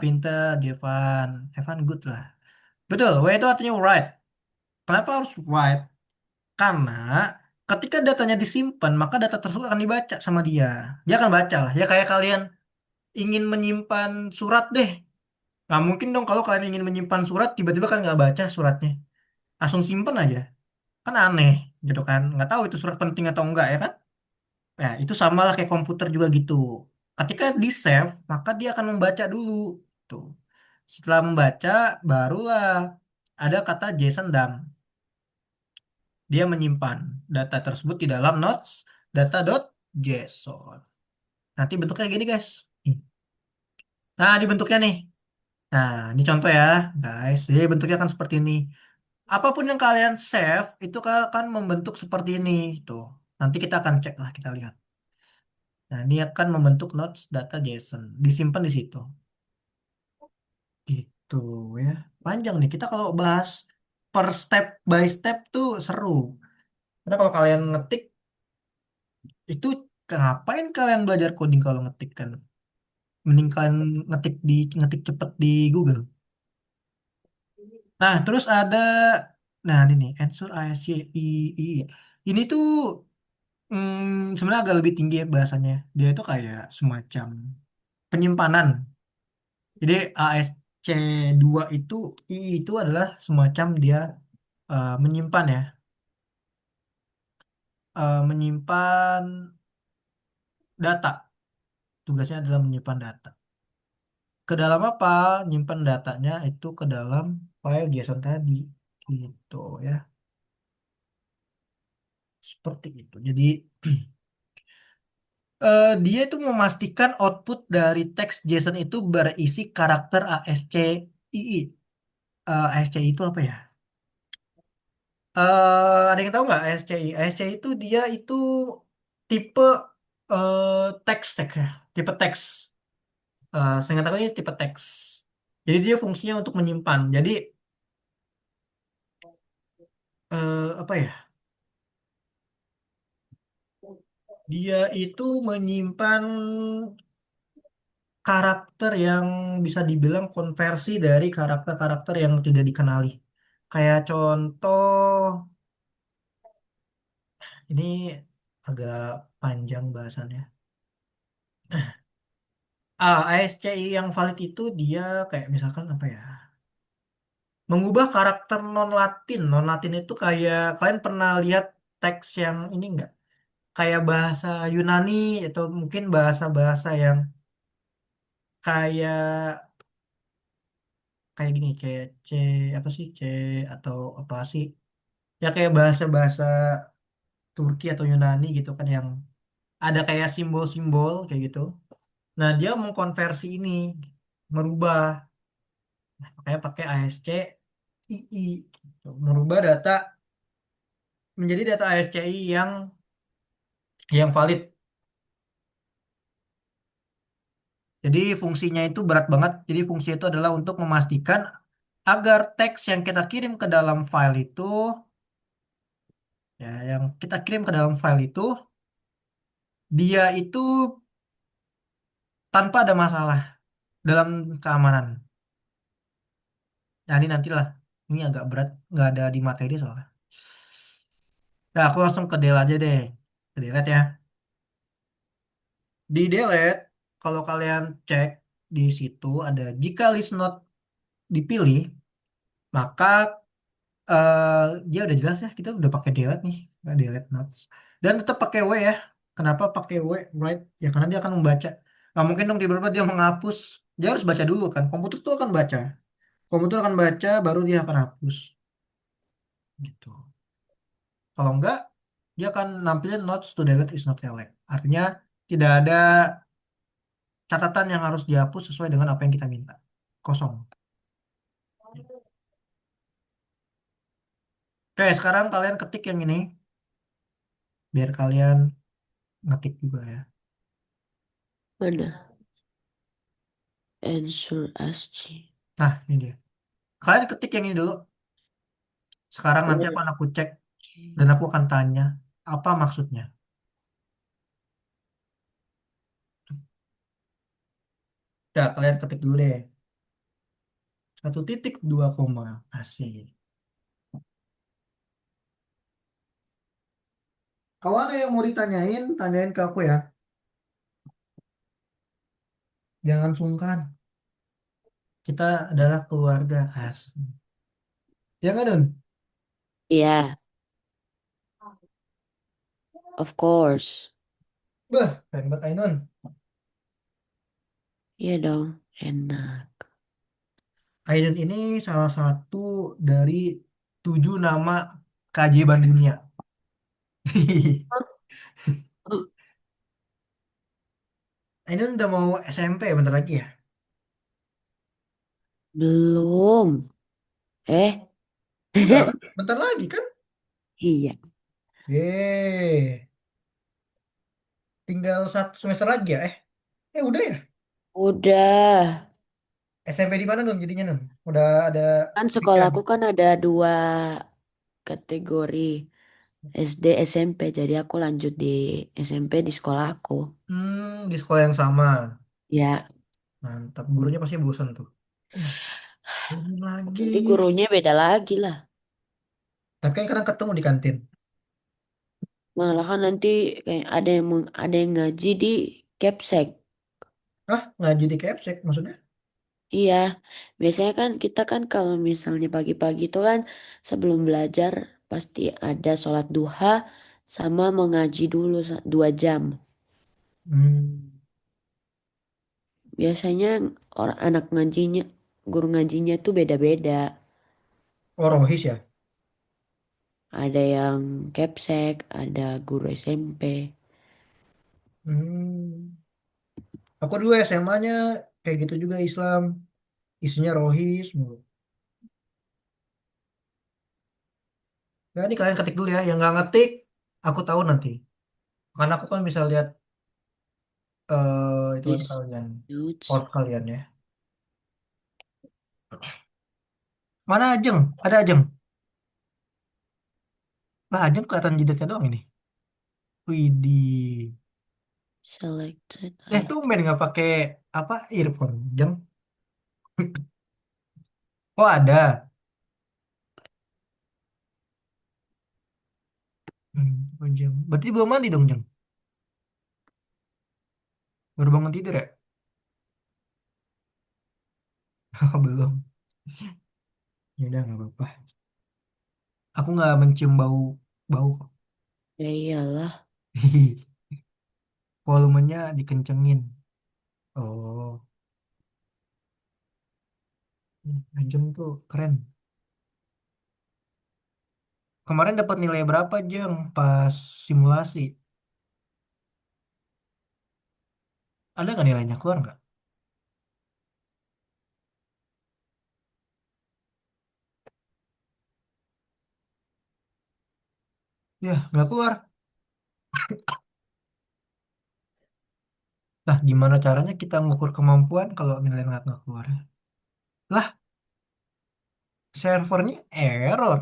Pinter, Jevan. Evan good lah. Betul, W itu artinya write. Kenapa harus write? Karena ketika datanya disimpan, maka data tersebut akan dibaca sama dia. Dia akan baca lah. Ya kayak kalian ingin menyimpan surat deh. Nggak mungkin dong kalau kalian ingin menyimpan surat, tiba-tiba kan nggak baca suratnya. Langsung simpen aja. Kan aneh gitu kan. Nggak tahu itu surat penting atau enggak ya kan. Nah, itu sama lah kayak komputer juga gitu. Ketika di save, maka dia akan membaca dulu. Tuh. Setelah membaca, barulah ada kata JSON dump. Dia menyimpan data tersebut di dalam notes data.json. Nanti bentuknya gini guys. Nah, di bentuknya nih. Nah, ini contoh ya, guys. Jadi bentuknya akan seperti ini. Apapun yang kalian save, itu akan membentuk seperti ini. Tuh. Nanti kita akan cek lah, kita lihat. Nah, ini akan membentuk notes data JSON. Disimpan di situ. Gitu ya. Panjang nih. Kita kalau bahas per step by step tuh seru. Karena kalau kalian ngetik itu ngapain kalian belajar coding kalau ngetik kan? Mending kalian ngetik cepet di Google. Nah, terus ada ini nih, Ensure ASCII. Ini tuh sebenarnya agak lebih tinggi ya bahasanya. Dia itu kayak semacam penyimpanan. Jadi ASC2 itu I itu adalah semacam dia menyimpan ya, menyimpan data. Tugasnya adalah menyimpan data. Ke dalam apa? Nyimpan datanya itu ke dalam file JSON tadi. Gitu ya. Seperti itu. Jadi dia itu memastikan output dari teks JSON itu berisi karakter ASCII. ASCII itu apa ya? Ada yang tahu nggak ASCII? ASCII itu dia itu tipe teks ya, tipe teks. Seingat aku ini tipe teks. Jadi dia fungsinya untuk menyimpan. Jadi apa ya? Dia itu menyimpan karakter yang bisa dibilang konversi dari karakter-karakter yang tidak dikenali. Kayak contoh, ini agak panjang bahasannya. ASCII yang valid itu dia kayak misalkan apa ya? Mengubah karakter non-Latin. Non-Latin itu kayak kalian pernah lihat teks yang ini enggak? Kayak bahasa Yunani atau mungkin bahasa-bahasa yang kayak kayak gini kayak C apa sih C atau apa sih? Ya kayak bahasa-bahasa Turki atau Yunani gitu kan yang ada kayak simbol-simbol kayak gitu. Nah, dia mengkonversi ini, merubah, kayak pakai ASCII gitu. Merubah data menjadi data ASCII yang valid. Jadi fungsinya itu berat banget. Jadi fungsi itu adalah untuk memastikan agar teks yang kita kirim ke dalam file itu, ya, yang kita kirim ke dalam file itu, dia itu tanpa ada masalah dalam keamanan. Nah, ini nantilah. Ini agak berat, nggak ada di materi soalnya. Nah, aku langsung ke del aja deh. Ke delete ya. Di delete, kalau kalian cek di situ ada jika list not dipilih, maka dia udah jelas ya kita udah pakai delete nih, nggak delete notes. Dan tetap pakai W ya. Kenapa pakai W write? Ya karena dia akan membaca. Nggak mungkin dong tiba-tiba dia menghapus. Dia harus baca dulu kan. Komputer tuh akan baca. Komputer akan baca baru dia akan hapus gitu. Kalau enggak, dia akan nampilin notes to delete is not elect. Artinya tidak ada catatan yang harus dihapus sesuai dengan apa yang kita minta. Kosong. Oke, sekarang kalian ketik yang ini biar kalian ngetik juga ya. Mana? Ensure SG. Nah, ini dia. Kalian ketik yang ini dulu. Sekarang nanti Oke. aku cek dan aku akan tanya apa maksudnya. Ya, kalian ketik dulu deh. 1,2 asik. Kalau ada yang mau ditanyain, tanyain ke aku ya. Jangan sungkan. Kita adalah keluarga asli. Ya nggak, Dun? Iya, of course. Bah, keren banget Ainun. Iya dong, enak. Ainun ini salah satu dari 7 nama keajaiban dunia. Ainun udah mau SMP bentar lagi ya? Belum. Eh, Udah, bentar lagi kan? iya. Yeay. Tinggal 1 semester lagi ya? Udah ya? Udah. SMP di mana Nun jadinya Nun? Udah ada Kan pikiran? sekolahku kan ada dua kategori SD SMP, jadi aku lanjut di SMP di sekolahku. Di sekolah yang sama. Ya, Mantap. Gurunya pasti bosan tuh. Ini nanti lagi. gurunya beda lagi lah. Tapi kan kadang ketemu di kantin. Malah kan nanti kayak ada yang ngaji di Capsek. Ah, ngaji di Kepsek maksudnya? Iya, biasanya kan kita kan kalau misalnya pagi-pagi itu kan sebelum belajar pasti ada sholat duha sama mengaji dulu 2 jam. Hmm. Biasanya orang anak ngajinya, guru ngajinya tuh beda-beda. Oh, Rohis ya? Ada yang Capsek, ada guru SMP. Hmm. Aku dulu SMA-nya kayak gitu juga Islam. Isinya Rohis mulu. Ya, ini kalian ketik dulu ya. Yang nggak ngetik, aku tahu nanti. Karena aku kan bisa lihat itu kan Yes. kalian. Notes. Post kalian ya. Mana Ajeng? Ada Ajeng? Lah Ajeng kelihatan jidatnya doang ini. Widih. Selected Tumben item. nggak pakai apa earphone, Jeng? Oh ada. Oh, Jeng. Berarti belum mandi dong, Jeng? Baru bangun tidur ya? Oh, belum. Ya udah nggak apa-apa. Aku nggak mencium bau bau kok. Ya iyalah. Volumenya dikencengin. Oh, Ajeng tuh keren. Kemarin dapat nilai berapa, Jeng? Pas simulasi. Ada nggak nilainya keluar nggak? Ya, nggak keluar. Nah, gimana caranya kita ngukur kemampuan kalau nilai nggak keluar? Lah, servernya error.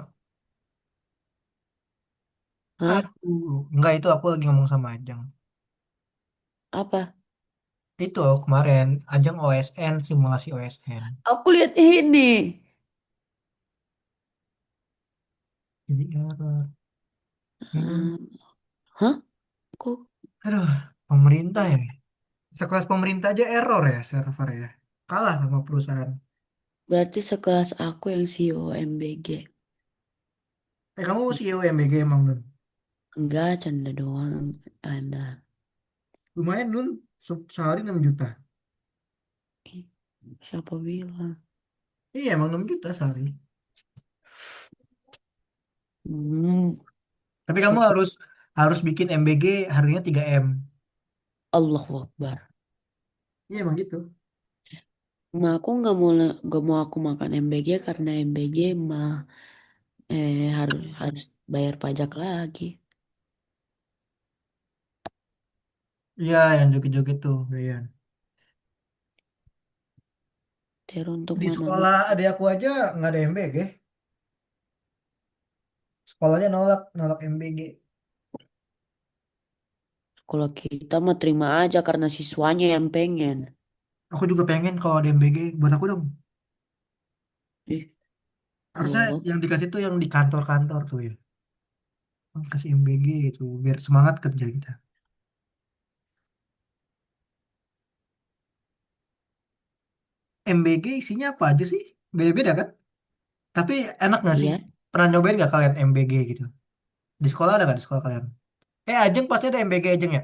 Hah? Aduh, nggak itu aku lagi ngomong sama Ajeng. Apa? Itu kemarin Ajeng OSN, simulasi OSN. Aku lihat ini. Jadi error. Hmm, Hmm, hah? Kok aduh, pemerintah ya. Sekelas pemerintah aja error ya server ya. Kalah sama perusahaan. berarti sekelas aku yang CEO MBG. Kamu CEO MBG emang Nun? Enggak, canda doang. Ada. Lumayan Nun, sehari 6 juta. Ih, siapa bilang? Iya emang 6 juta sehari. Hmm, Tapi kamu syukur. harus harus bikin MBG harganya 3M. Allahu Akbar. Iya emang gitu. Ma aku nggak mau aku makan MBG karena MBG mah harus bayar pajak lagi. Iya yang joget-joget tuh, Gayan. Teruntuk Di mana sekolah mau. adik aku aja nggak ada MBG. Sekolahnya nolak, nolak MBG. Kalau kita mah terima aja karena siswanya yang pengen. Aku juga pengen kalau ada MBG buat aku dong. Ih, Harusnya goblok. yang dikasih tuh yang di kantor-kantor tuh ya. Kasih MBG itu biar semangat kerja kita. MBG isinya apa aja sih? Beda-beda kan? Tapi enak nggak sih? Iya, Pernah nyobain nggak kalian MBG gitu? Di sekolah ada nggak di sekolah kalian? Ajeng pasti ada MBG Ajeng ya?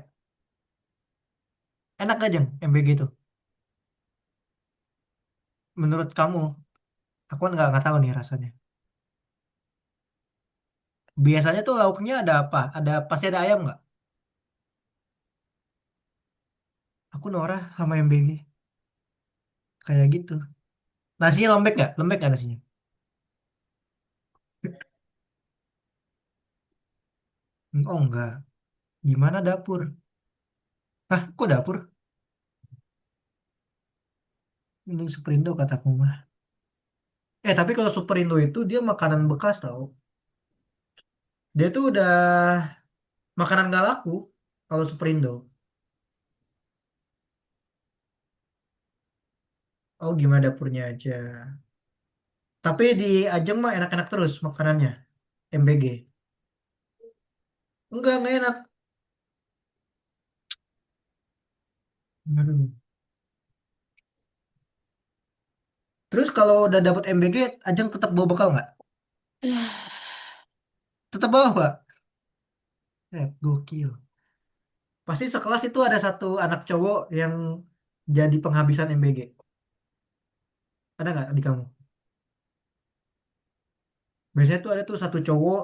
Enak gak Ajeng MBG itu? Menurut kamu? Aku kan nggak tahu nih rasanya. Biasanya tuh lauknya ada apa? Ada pasti ada ayam nggak? Aku Nora sama MBG kayak gitu. Nasinya lembek nggak? Lembek nggak nasinya? Oh enggak. Gimana dapur? Hah, kok dapur? Mending Superindo kataku mah. Tapi kalau Superindo itu dia makanan bekas tau. Dia tuh udah makanan gak laku kalau Superindo. Oh gimana dapurnya aja. Tapi di Ajeng mah enak-enak terus makanannya. MBG. Enggak enak. Aduh. Terus kalau udah dapet MBG, Ajeng tetap bawa bekal nggak? Tetap bawa nggak? Gokil. Pasti sekelas itu ada satu anak cowok yang jadi penghabisan MBG. Ada nggak di kamu? Biasanya tuh ada tuh satu cowok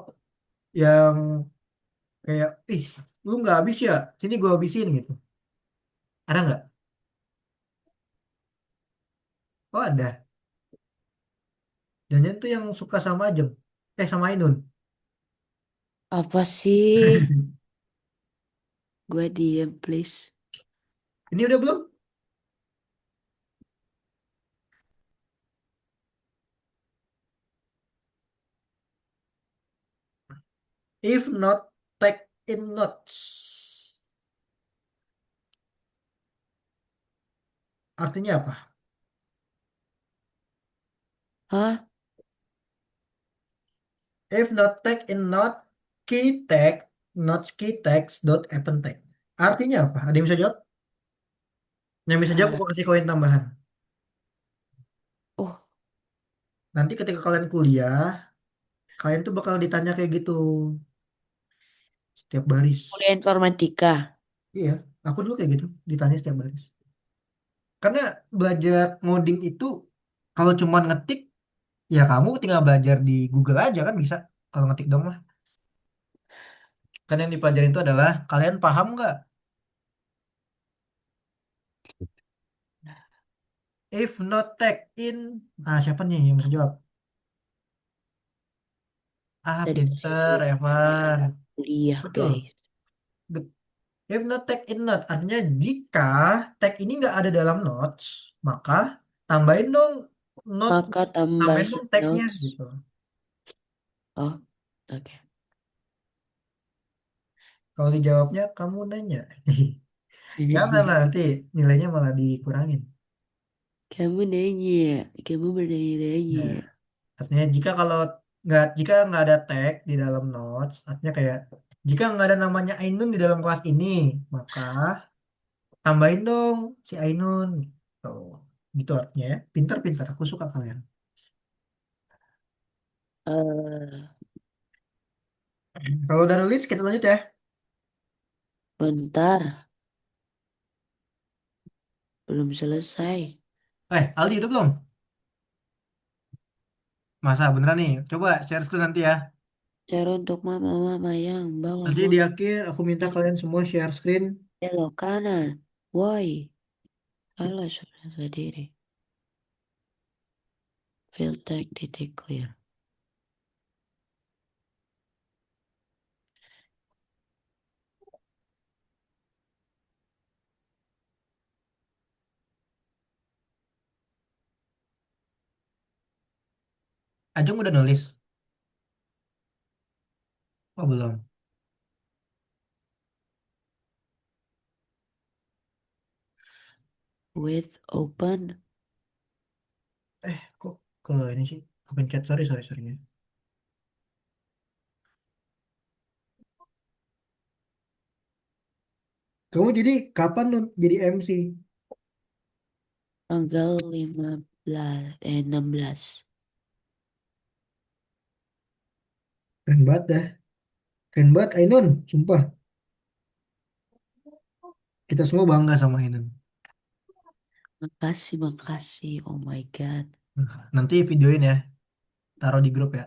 yang kayak, ih, lu nggak habis ya? Sini gua habisin gitu. Ada nggak? Oh ada. Dan tuh yang suka sama Ajeng. Sama Ainun. Apa sih? Gue diem, please. Ini udah belum? If not, take in notes. Artinya apa? Hah? If not, take in note, key tag, notes key tags, dot append tag. Artinya apa? Ada yang bisa jawab? Yang bisa jawab Ah, aku kasih koin tambahan. oh, Nanti ketika kalian kuliah, kalian tuh bakal ditanya kayak gitu. Setiap baris. kuliah informatika. Iya, aku dulu kayak gitu. Ditanya setiap baris. Karena belajar ngoding itu, kalau cuma ngetik, ya kamu tinggal belajar di Google aja kan bisa. Kalau ngetik dong mah. Kan yang dipelajarin itu adalah, kalian paham nggak? If not tag in, nah siapa nih yang bisa jawab? Dari Pinter, sebelum Evan. kuliah, Betul. guys. Be- If not tag in note, artinya jika tag ini nggak ada dalam notes, maka tambahin dong note, Maka tambah tambahin dong tagnya notes. gitu. Oh, oke. Kalau dijawabnya kamu nanya, jangan lah nanti nilainya malah dikurangin. Kamu nanya, kamu Nah, bertanya-tanya. artinya jika nggak ada tag di dalam notes, artinya kayak jika nggak ada namanya Ainun di dalam kelas ini, maka tambahin dong si Ainun. Gitu, gitu artinya ya. Pinter-pinter, aku suka kalian. Eh, Kalau udah nulis, kita lanjut ya. bentar, belum selesai. Aldi udah belum? Masa beneran nih? Coba share screen nanti ya. Cara untuk mama-mama yang bawah Nanti di akhir aku minta kalian semua share screen. belok kanan. Woi, salah sudah sendiri. Filter titik clear. Ajeng udah nulis? Oh belum. With open. Kok ke ini sih? Kepencet, sorry, sorry, sorry ya. Kamu jadi kapan jadi MC? Tanggal 16. Keren banget dah. Keren banget Ainun, sumpah. Kita semua bangga sama Ainun. Makasih, makasih. Oh my God. Nanti videoin ya, taruh di grup ya.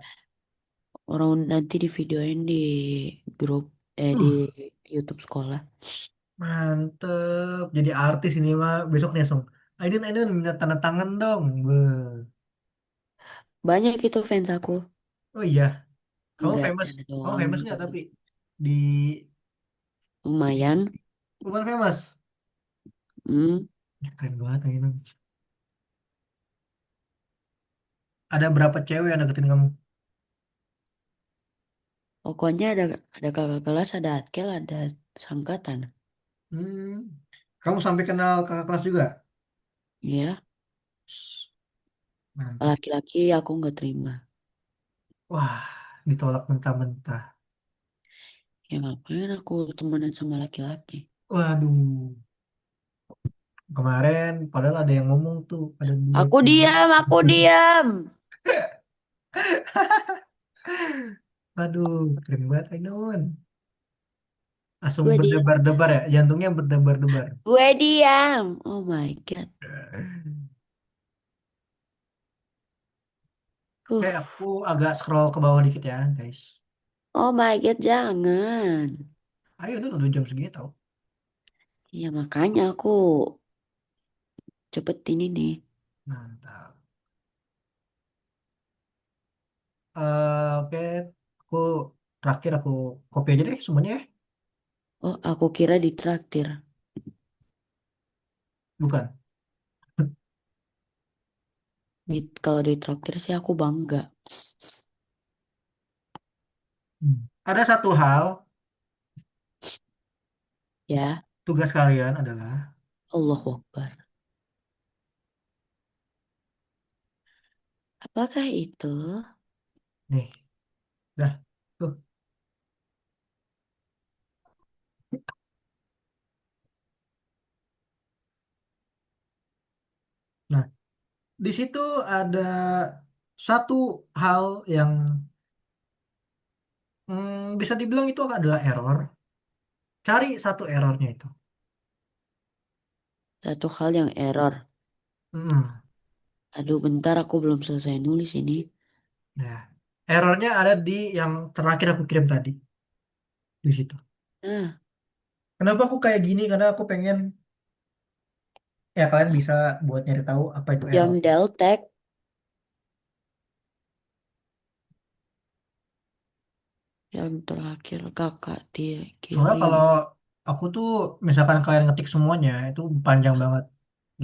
Orang nanti di videoin di grup, di Uh, YouTube sekolah. Mantep. Jadi artis ini mah besok nih langsung. Ainun, Ainun minta tanda tangan dong. Beuh. Banyak itu fans aku. Oh iya, kamu Enggak famous. ada Kamu doang. famous nggak tapi di, di Lumayan. lumayan famous. Hmm, Keren banget Ainun. Ada berapa cewek yang deketin kamu? Pokoknya ada kakak kelas, ada atkel, ada sangkatan. Hmm. Kamu sampai kenal kakak kelas juga? Ya, Mantap. laki-laki aku nggak terima. Wah, ditolak mentah-mentah. Ya ngapain aku temenan sama laki-laki? Waduh, kemarin padahal ada yang ngomong tuh, ada dua Aku cewek. diam, aku diam. Aduh, keren banget Ainun. Langsung Gue diam, berdebar-debar ya, jantungnya berdebar-debar. gue diam. Oh my God. Oke, Uh, aku agak scroll ke bawah dikit ya, guys. oh my God, jangan. Ayo, udah jam segini tau. Ya makanya aku cepetin ini. Mantap. Oke, aku terakhir aku copy aja deh semuanya ya. Oh, aku kira ditraktir. Bukan. Kalau ditraktir sih aku bangga. Ada satu hal, Ya, tugas kalian adalah, Allahu Akbar. Apakah itu? nih, dah, tuh. Nah, di situ ada satu hal yang bisa dibilang itu adalah error. Cari satu errornya itu. Satu hal yang error. Hmm, Aduh, bentar aku belum selesai nulis ini. Nah, errornya ada di yang terakhir aku kirim tadi di situ. Nah, Kenapa aku kayak gini? Karena aku pengen ya kalian bisa buat nyari tahu apa itu error. yang deltek, yang terakhir kakak dia Soalnya kirim. kalau aku tuh misalkan kalian ngetik semuanya itu panjang banget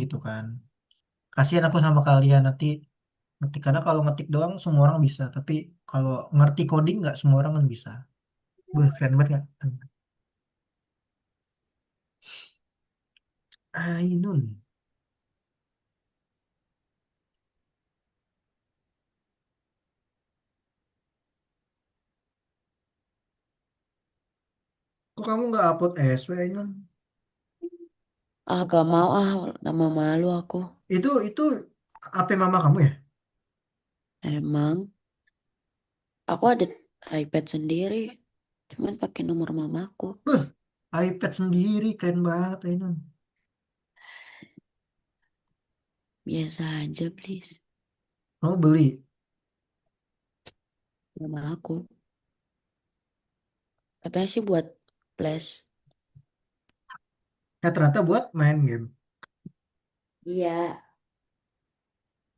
gitu kan. Kasihan aku sama kalian nanti ngetik karena kalau ngetik doang semua orang bisa, tapi kalau ngerti coding nggak semua orang kan bisa. Wah, keren banget nggak? Ainun. Kok kamu nggak upload SW Ainun? Ah, gak mau ah, nama malu aku. Itu HP mama kamu ya? Emang, aku ada iPad sendiri. Cuman pakai nomor mamaku. Beuh, iPad sendiri keren banget Ainun. Biasa aja, please. Kamu beli? Nama aku. Katanya sih buat flash. Ternyata buat main game. Iya.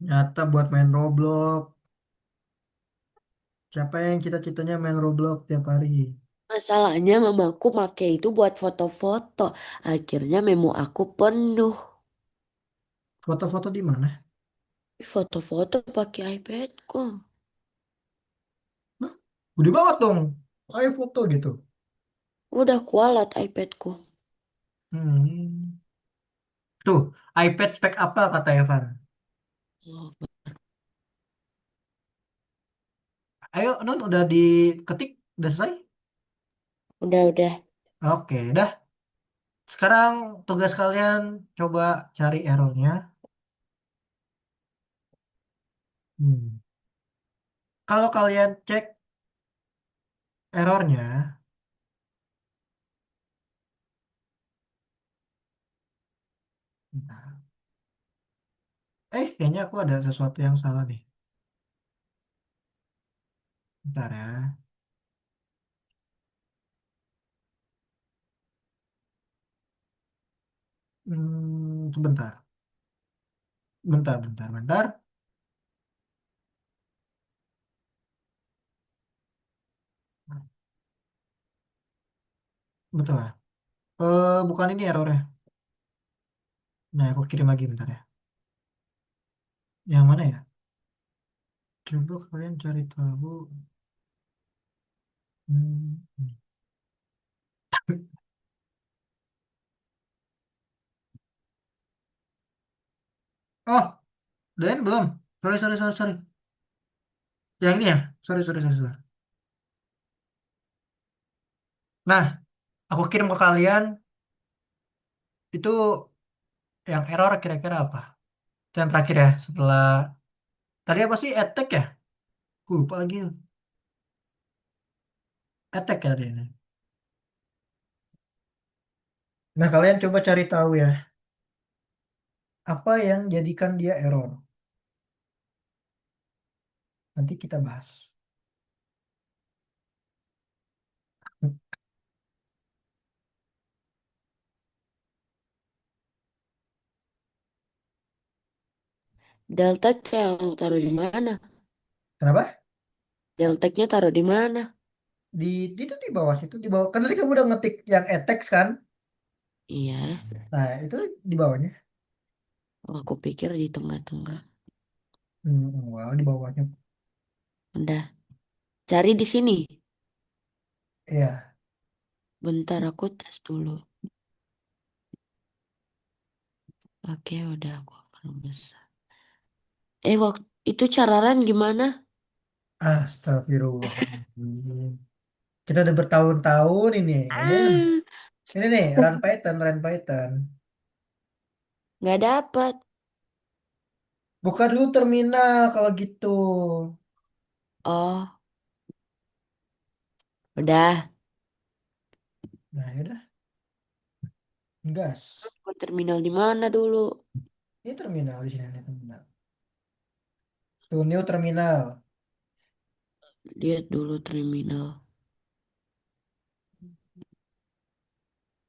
Nyata buat main Roblox. Siapa yang cita-citanya main Roblox tiap hari? Masalahnya mamaku make itu buat foto-foto. Akhirnya memo aku penuh. Foto-foto di mana? Foto-foto pakai iPadku. Hah? Gede banget dong. Ayo foto gitu. Udah kualat iPadku. Hmm. Tuh, iPad spek apa kata Evan? Oh, Ayo, Non, udah diketik? Udah selesai? udah. Oke, dah. Sekarang tugas kalian coba cari errornya. Hmm. Kalau kalian cek errornya, nah, kayaknya aku ada sesuatu yang salah nih. Bentar ya. Sebentar. Bentar. Betul. Bukan ini errornya. Nah, aku kirim lagi bentar ya. Yang mana ya? Coba kalian cari tahu. Hmm. Oh, Dan belum. Sorry, sorry, sorry, sorry. Yang ini ya? Sorry, sorry, sorry, sorry. Nah, aku kirim ke kalian itu yang error kira-kira apa? Itu yang terakhir ya, setelah tadi apa sih attack ya? Aku lupa lagi. Attack ya tadi ini. Nah, kalian coba cari tahu ya, apa yang jadikan dia error. Nanti kita bahas. Delteknya yang taruh di mana? Kenapa? Delteknya taruh di mana? Di itu di bawah situ, di bawah. Kan tadi kamu udah ngetik yang attack kan? Iya, Nah, itu di bawahnya. oh, aku pikir di tengah-tengah. Wow, di bawahnya. Udah, cari di sini. Iya. Bentar aku tes dulu. Oke, udah aku akan besar. Waktu itu cara run gimana? Astagfirullahaladzim. Kita udah bertahun-tahun ini, Ainun. Ah, Ini nih, Run Python, Run Python. nggak dapat. Buka dulu terminal kalau gitu. Oh, udah. Nah, yaudah, gas. Ke terminal di mana dulu? Ini terminal di sini nih, terminal. Tuh, new terminal. Lihat dulu terminal.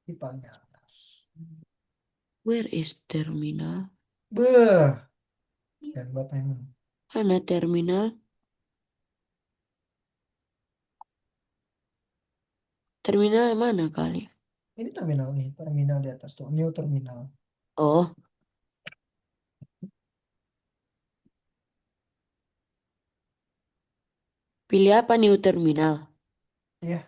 Di paling atas. Where is terminal? Beuh, dan buat Ainun. Mana terminal? Terminal yang mana kali? Ini terminal nih, terminal di atas tuh, new terminal. Oh, pilih apa new terminal? Iya,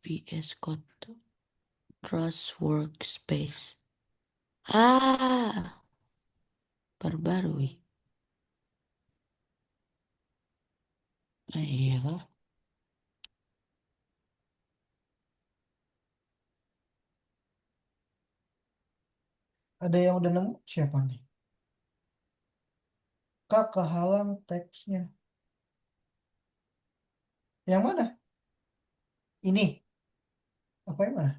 VS Code Trust Workspace. Ah, perbarui. Iya. ada yang udah nemu siapa nih? Kak kehalang teksnya. Yang mana? Ini. Apa yang mana?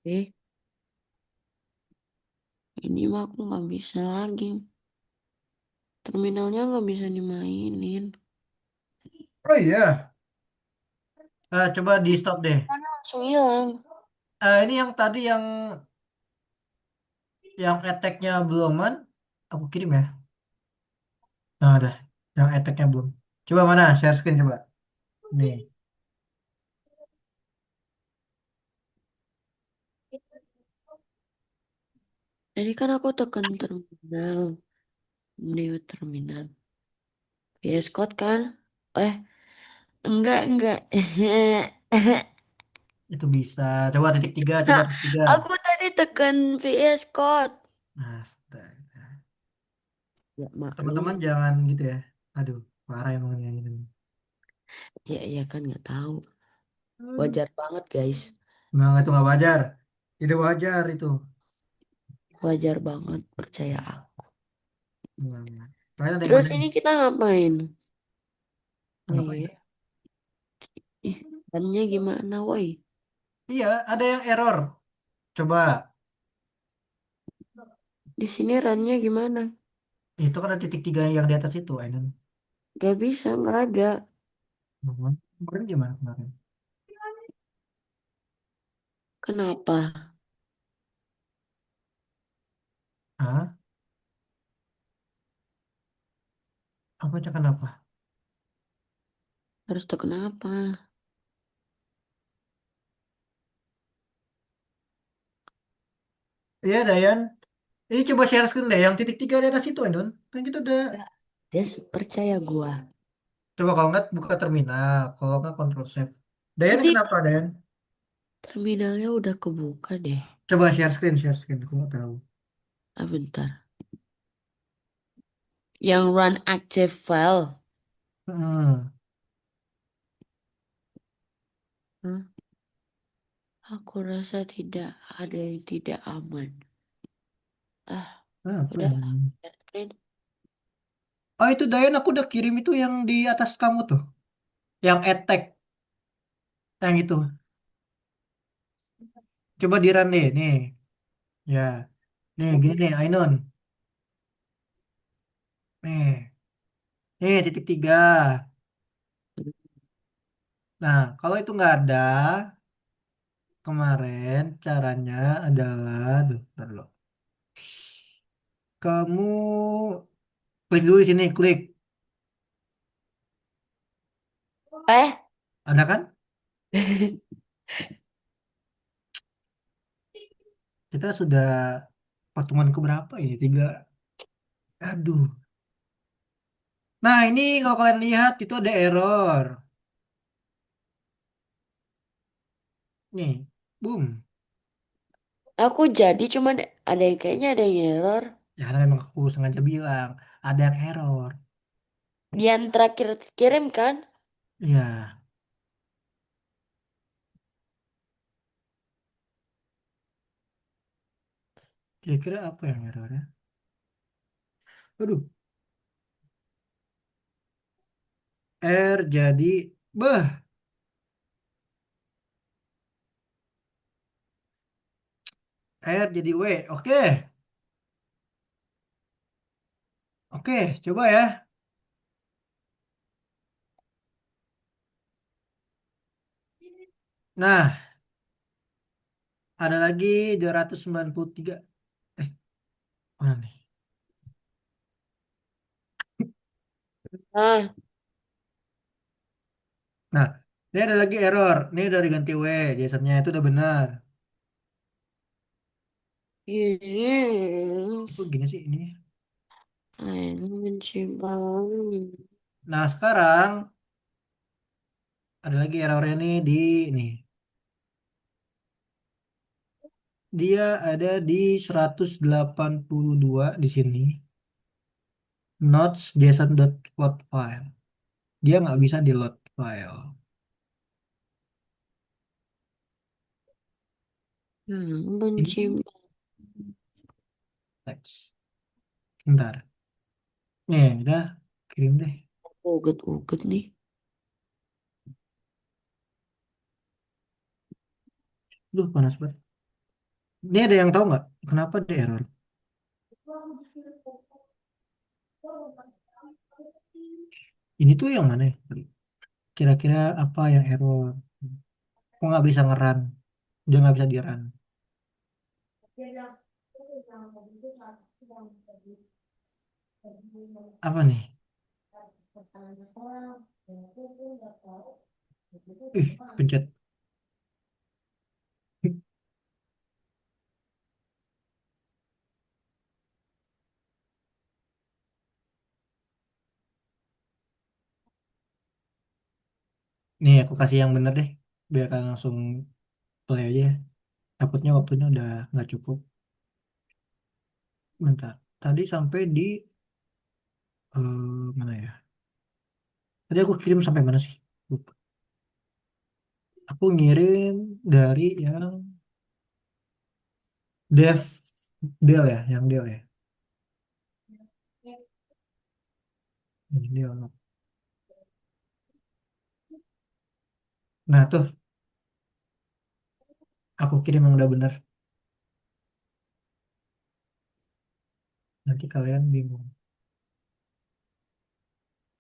Eh, ini mah aku nggak bisa lagi. Terminalnya nggak bisa dimainin. Oh iya. Coba di stop deh. Karena langsung hilang. Ini yang tadi yang attack-nya beluman, aku kirim ya. Nah, ada. Yang attack-nya belum. Coba mana? Share screen coba. Nih. Jadi kan aku tekan terminal, new terminal. VS Code kan? Eh, enggak. Itu bisa. Coba titik tiga. Coba titik tiga. Aku tadi tekan VS Code. Astaga. Ya Teman-teman maklum. jangan gitu ya. Aduh, parah emang ini. Ya kan nggak tahu. Aduh. Wajar banget guys. Nggak, itu nggak wajar. Tidak wajar itu. Wajar banget percaya aku. Nggak. Kalian ada yang Terus kerjain? ini kita ngapain? Oh Ngapain? iya. Ih, bannya gimana woi? Iya, ada yang error. Coba. Di sini runnya gimana? Itu kan ada titik tiga yang di atas itu, Ainun. Gak bisa, nggak ada. Kemarin gimana kemarin? Kenapa? Ah, apa aja kenapa? Harus tuh kenapa? Iya, Dayan. Ini coba share screen deh, yang titik tiga di atas itu, Ainun. Kan kita udah. Ya, Des, percaya gua. Coba kalau nggak buka terminal, kalau nggak control save. Dayan Ini kenapa, Dayan? terminalnya udah kebuka deh. Coba share screen. Aku nggak tahu. Ah, bentar. Yang run active file. Hmm. Hah? Aku rasa tidak ada yang tidak aman. Ah, Apa udah. ini? Share screen. Oh itu Dayan aku udah kirim itu yang di atas kamu tuh. Yang attack. Yang itu. Coba di run deh. Nih. Ya. Nih gini nih Ainun. Nih. Nih titik tiga. Nah kalau itu nggak ada. Kemarin caranya adalah. Duh, bentar dulu. Kamu klik dulu di sini. Klik. Eh, Ada kan? Kita sudah pertemuan keberapa ini? Tiga. Aduh. Nah ini kalau kalian lihat itu ada error. Nih. Boom. aku jadi cuman ada yang kayaknya ada yang error. Ya karena memang aku sengaja bilang ada yang error. Yang terakhir kirim kan? Ya, kira-kira apa yang error ya? Aduh, R jadi beh, R jadi W. Oke, oke, coba ya. Nah, ada lagi 293. Eh, mana nih? Ah, Nah, ini ada lagi error. Ini udah diganti W, jasanya itu udah benar. Kok yes. gini sih ini? Ayo benci banget. Nah, sekarang ada lagi errornya nih di ini. Dia ada di 182 di sini. Notes JSON.load file. Dia nggak bisa di load file. Benci Ini banget. teks. Bentar. Nih, udah kirim deh. Uget-uget nih. Duh, panas banget. Ini ada yang tahu nggak kenapa ada error? Ini tuh yang mana ya? Kira-kira apa yang error? Kok nggak bisa ngeran? Dia nggak bisa di-run. Apa nih? Ih, pencet. Nih, aku kasih yang bener deh. Biar kalian langsung play aja ya. Takutnya waktunya udah nggak cukup. Bentar. Tadi sampai di mana ya? Tadi aku kirim sampai mana sih? Lupa. Aku ngirim dari yang dev del ya, yang del ya. Ini del. Nah tuh, aku kirim yang udah bener. Nanti kalian bingung.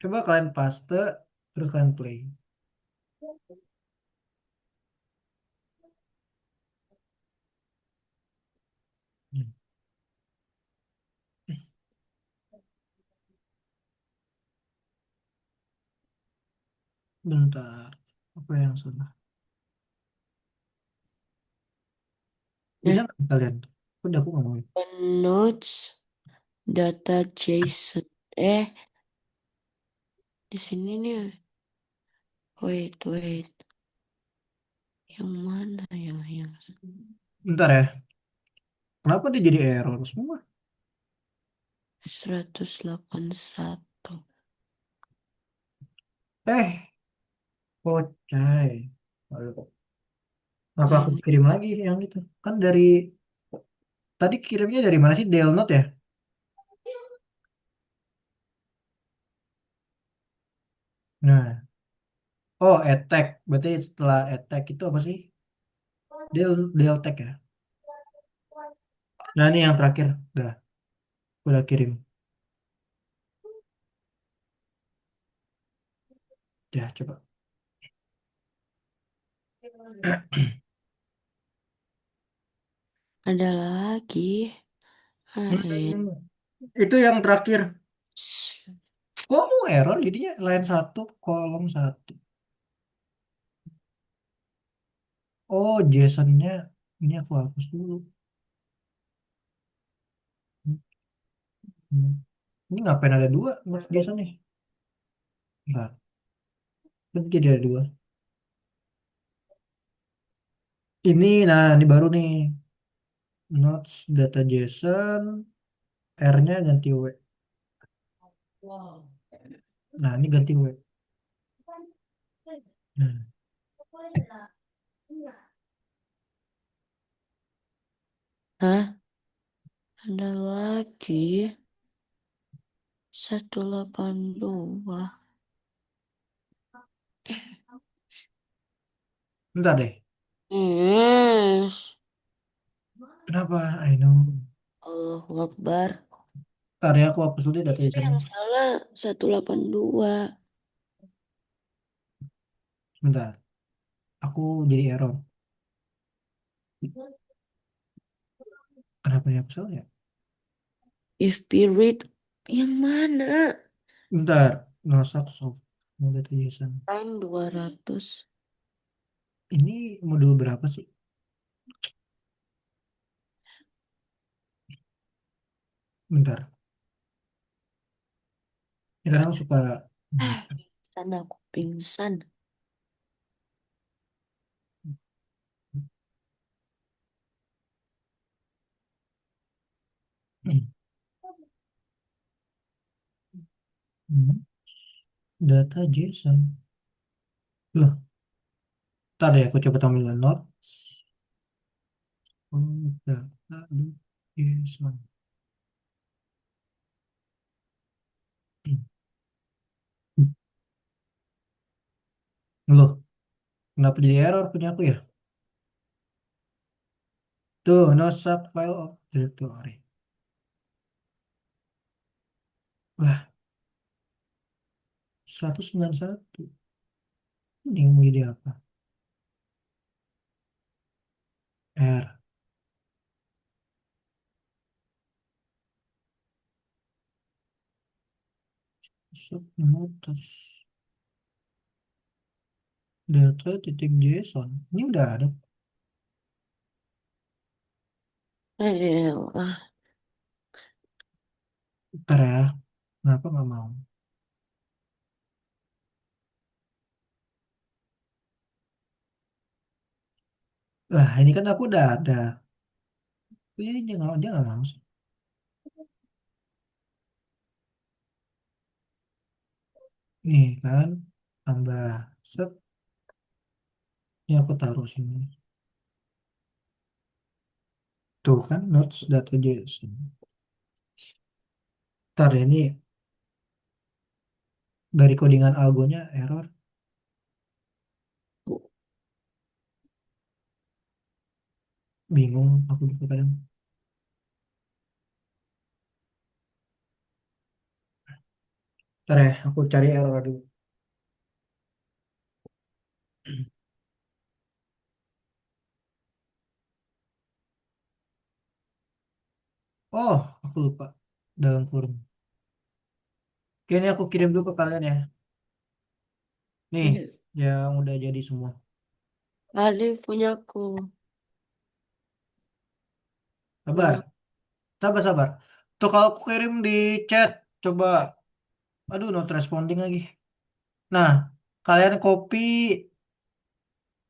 Coba kalian paste, terus kalian play. Hmm, Bentar, apa yang salah? Bisa Eh, nggak kalian? Udah aku ngomongin. Notes data JSON. Di sini nih. Wait. Yang mana ya? Yang Bentar ya. Kenapa dia jadi error semua? 181. Eh, kocai. Aduh, kenapa Oh, aku ini. kirim lagi yang itu? Kan dari tadi kirimnya dari mana sih? Delnote ya? Nah, oh attack. Berarti setelah attack itu apa sih? Deltek ya. Nah, ini yang terakhir. Udah kirim. Ya, coba. Ada lagi. Ah, Hmm, itu yang terakhir. Kok mau error jadinya line satu, kolom satu. Oh, JSON-nya ini aku hapus dulu. Hmm. Ini ngapain ada dua JSON nih? Enggak, jadi ada dua. Ini baru nih. Notes data JSON, R-nya ganti W. Nah, ini ganti W. Nah, Hah? Ada lagi. 182. bentar deh. Yes. Kenapa? I know. Allahu Akbar. Bentar ya, aku hapus dulu deh data Itu JSON-nya. yang salah 182. Bentar, aku jadi error. Kenapa ini aku salah ya? If period yang mana? Bentar, nosak soft. Mau data JSON. Line 200. Ini modul berapa sih? Bentar. Ya kadang suka Sana aku pingsan. data JSON. Loh, tadi aku coba tampil not. Oh, data JSON. Loh, kenapa jadi error punya aku ya? Tuh, no subfile of directory. Lah, 191. Ini yang jadi apa? R. Subnotus. Data titik JSON. Ini udah ada. Ah, Ntar ya. Kenapa nggak mau? Lah, ini kan aku udah ada. Jadi dia nggak mau sih. Nih kan, tambah set. Ini aku taruh sini. Tuh kan, notes data JSON. Ntar ya, ini dari codingan algonya error. Bingung aku juga kadang. Ntar ya, aku cari error dulu. Oh, aku lupa. Dalam kurung. Oke, ini aku kirim dulu ke kalian ya. Nih, yang udah jadi semua. Alif punyaku. Sabar, Kurang. sabar, sabar. Tuh kalau aku kirim di chat, coba. Aduh, not responding lagi. Nah, kalian copy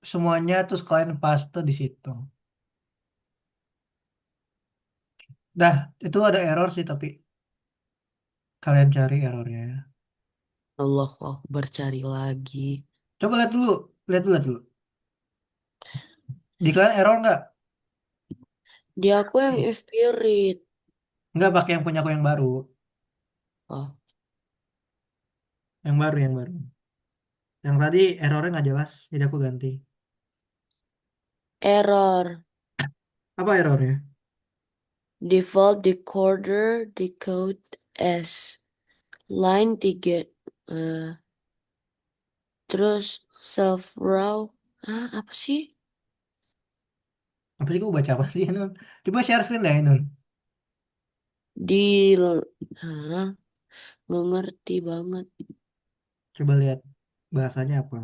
semuanya terus kalian paste di situ. Dah, itu ada error sih tapi kalian cari errornya ya. Allahu Akbar cari lagi. Coba lihat dulu, lihat dulu, lihat dulu. Di kalian error nggak? Di aku yang Spirit. Nggak pakai yang punya aku yang baru, Oh, yang baru, yang baru. Yang tadi errornya nggak jelas, jadi aku ganti. error. Apa errornya? Default decoder decode S. Line 3. eh, terus self raw. Ah, apa sih? Apa sih aku baca apa sih Nun? Coba share screen deh Nun. Di ah, nggak ngerti banget. Coba lihat bahasanya apa.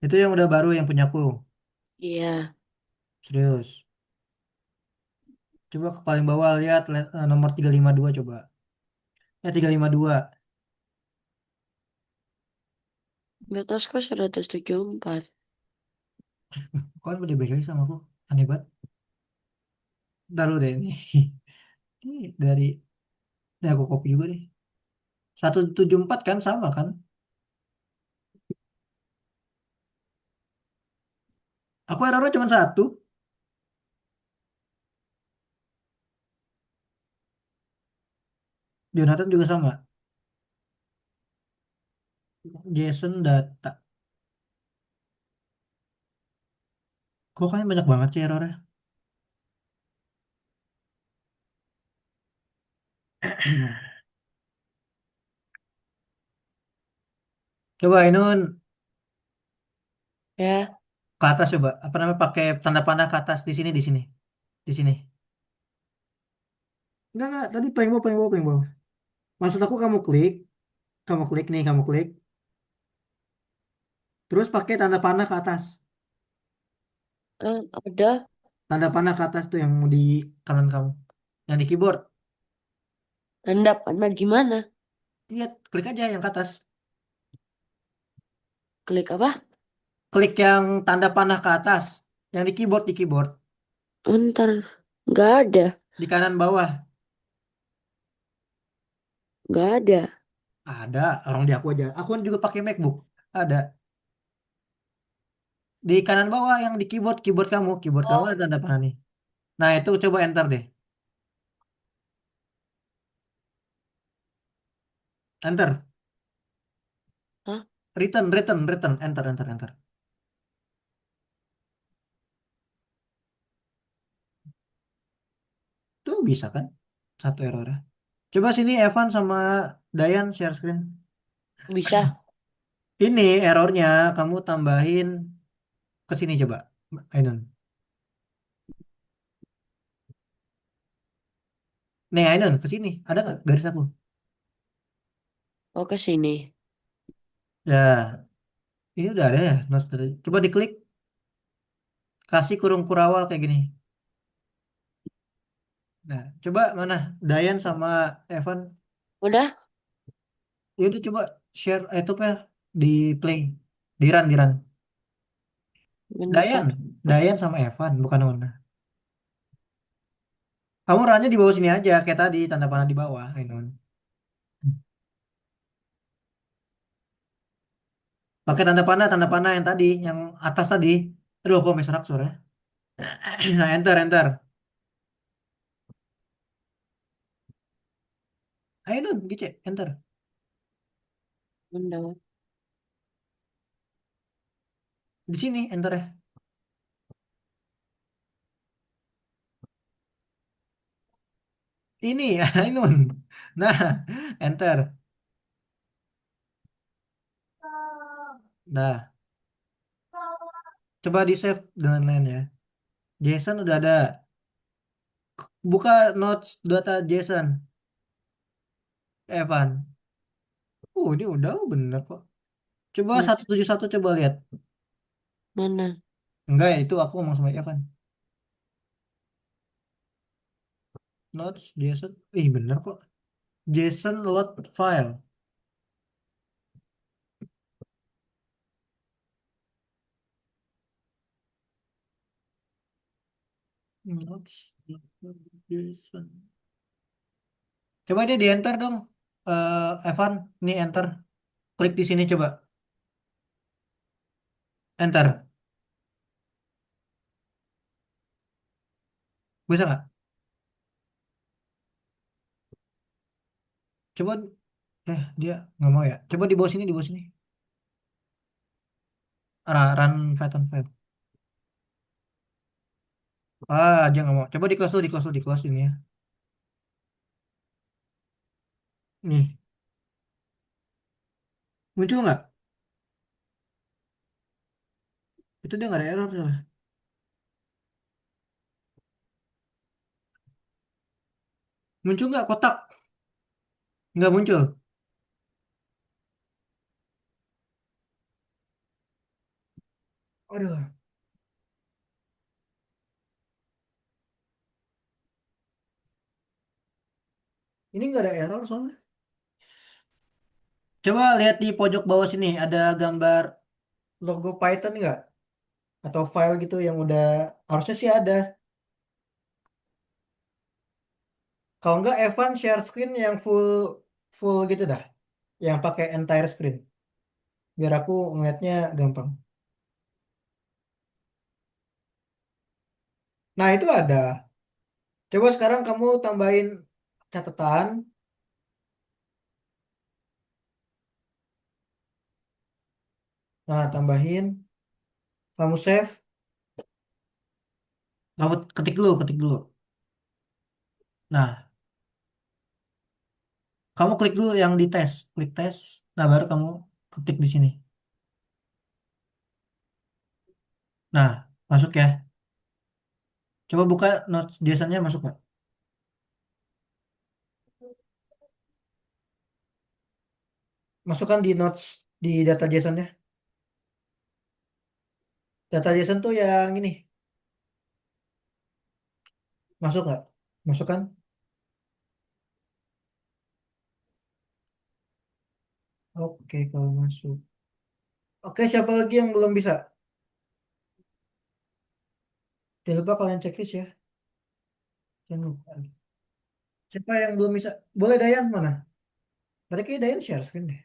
Itu yang udah baru yang punyaku. Iya, Serius. Coba ke paling bawah lihat nomor 352 coba. 352. di atasku 174. Kok kan udah beda lagi sama aku? Aneh banget. Ntar dulu deh ini. Ini dari aku copy juga deh. 174 kan sama kan? Aku errornya cuma satu. Jonathan juga sama. Jason data. Kok kan banyak banget sih errornya? Coba Ainun Ya, ke atas coba. Apa namanya pakai tanda panah ke atas di sini di sini di sini. Enggak. Tadi paling bawah paling bawah paling bawah. Maksud aku kamu klik nih kamu klik. Terus pakai tanda panah ke atas. ada Tanda panah ke atas tuh yang di kanan kamu. Yang di keyboard. tanda panah gimana? Iya, klik aja yang ke atas. Klik apa? Klik yang tanda panah ke atas. Yang di keyboard. Ntar, nggak ada, Di kanan bawah. nggak ada. Ada, orang di aku aja. Aku kan juga pakai MacBook. Ada. Di kanan bawah yang di keyboard kamu ada Oh, tanda panah nih. Nah, itu coba enter deh. Enter. hah? Return, enter. Tuh bisa kan? Satu error. Coba sini Evan sama Dayan share screen. Bisa. Ini errornya kamu tambahin ke sini coba. Ainun. Nih Ainun ke sini. Ada nggak garis aku? Oh, ke sini. Ya, ini udah ada ya. Coba diklik. Kasih kurung kurawal kayak gini. Nah, coba mana? Dayan sama Evan. Udah? Ya udah coba share YouTube ya di play. Di run. Dayan. Bentar. Dayan sama Evan, bukan Ona. Kamu runnya di bawah sini aja, kayak tadi, tanda panah di bawah, Ainun. Pakai tanda panah yang tadi, yang atas tadi. Aduh, kok serak suara. Nah, enter. Ainun, gitu, enter. Bentar. Di sini, enter ya. Ini, Ainun. Nah, enter. Nah, coba di save dengan lain ya. Jason udah ada. Buka notes data Jason, Evan. Ini udah bener kok. Coba Mana? 171 coba lihat. Mana? Enggak ya, itu aku ngomong sama Evan. Notes Jason. Ih, bener kok. Jason load file. Notes Jason. Coba dia di enter dong. Evan, ini enter. Klik di sini coba. Enter. Bisa nggak? Coba. Dia nggak mau ya. Coba di bawah sini, di bawah sini. Run Python file. Dia nggak mau. Coba di close dulu, di close dulu, di close ini ya. Nih, muncul nggak? Itu dia nggak ada error soalnya. Muncul nggak kotak? Nggak muncul. Aduh, ini nggak ada error soalnya. Coba lihat di pojok bawah sini, ada gambar logo Python nggak? Atau file gitu yang udah, harusnya sih ada. Kalau nggak, Evan share screen yang full full gitu dah, yang pakai entire screen, biar aku ngeliatnya gampang. Nah, itu ada. Coba sekarang kamu tambahin catatan. Nah, tambahin. Kamu save. Kamu ketik dulu, ketik dulu. Nah, kamu klik dulu yang di tes. Klik tes. Nah, baru kamu ketik di sini. Nah, masuk ya. Coba buka notes JSON-nya, masuk nggak? Masukkan di notes di data JSON-nya. Data JSON tuh yang ini. Masuk nggak? Masukkan. Oke, kalau masuk. Oke, siapa lagi yang belum bisa? Jangan lupa kalian checklist ya. Jangan lupa. Siapa yang belum bisa? Boleh Dayan mana? Tadi kayak Dayan share screen deh.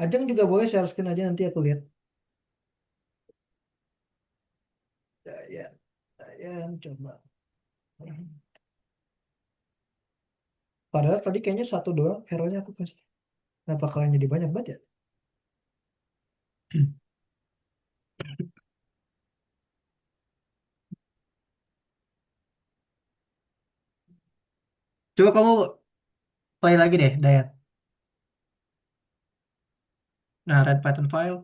Ajeng juga boleh share screen aja, nanti aku lihat. Dayan, Dayan coba. Padahal tadi kayaknya satu doang errornya aku kasih. Kenapa kalian jadi banyak banget ya? Coba kamu play lagi deh, Dayan. Nah, red Python file.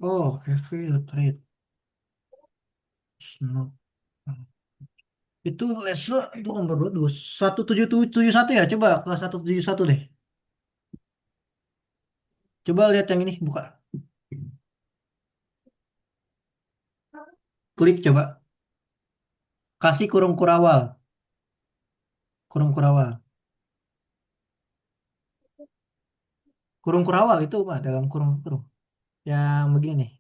Oh, every trade. Not. Itu lesson itu nomor berapa? 1771 ya. Coba ke 171 deh. Coba lihat yang ini, buka. Klik coba. Kasih kurung kurawal. Kurung kurawal. Kurung kurawal itu mah dalam kurung kurung. Yang begini nih.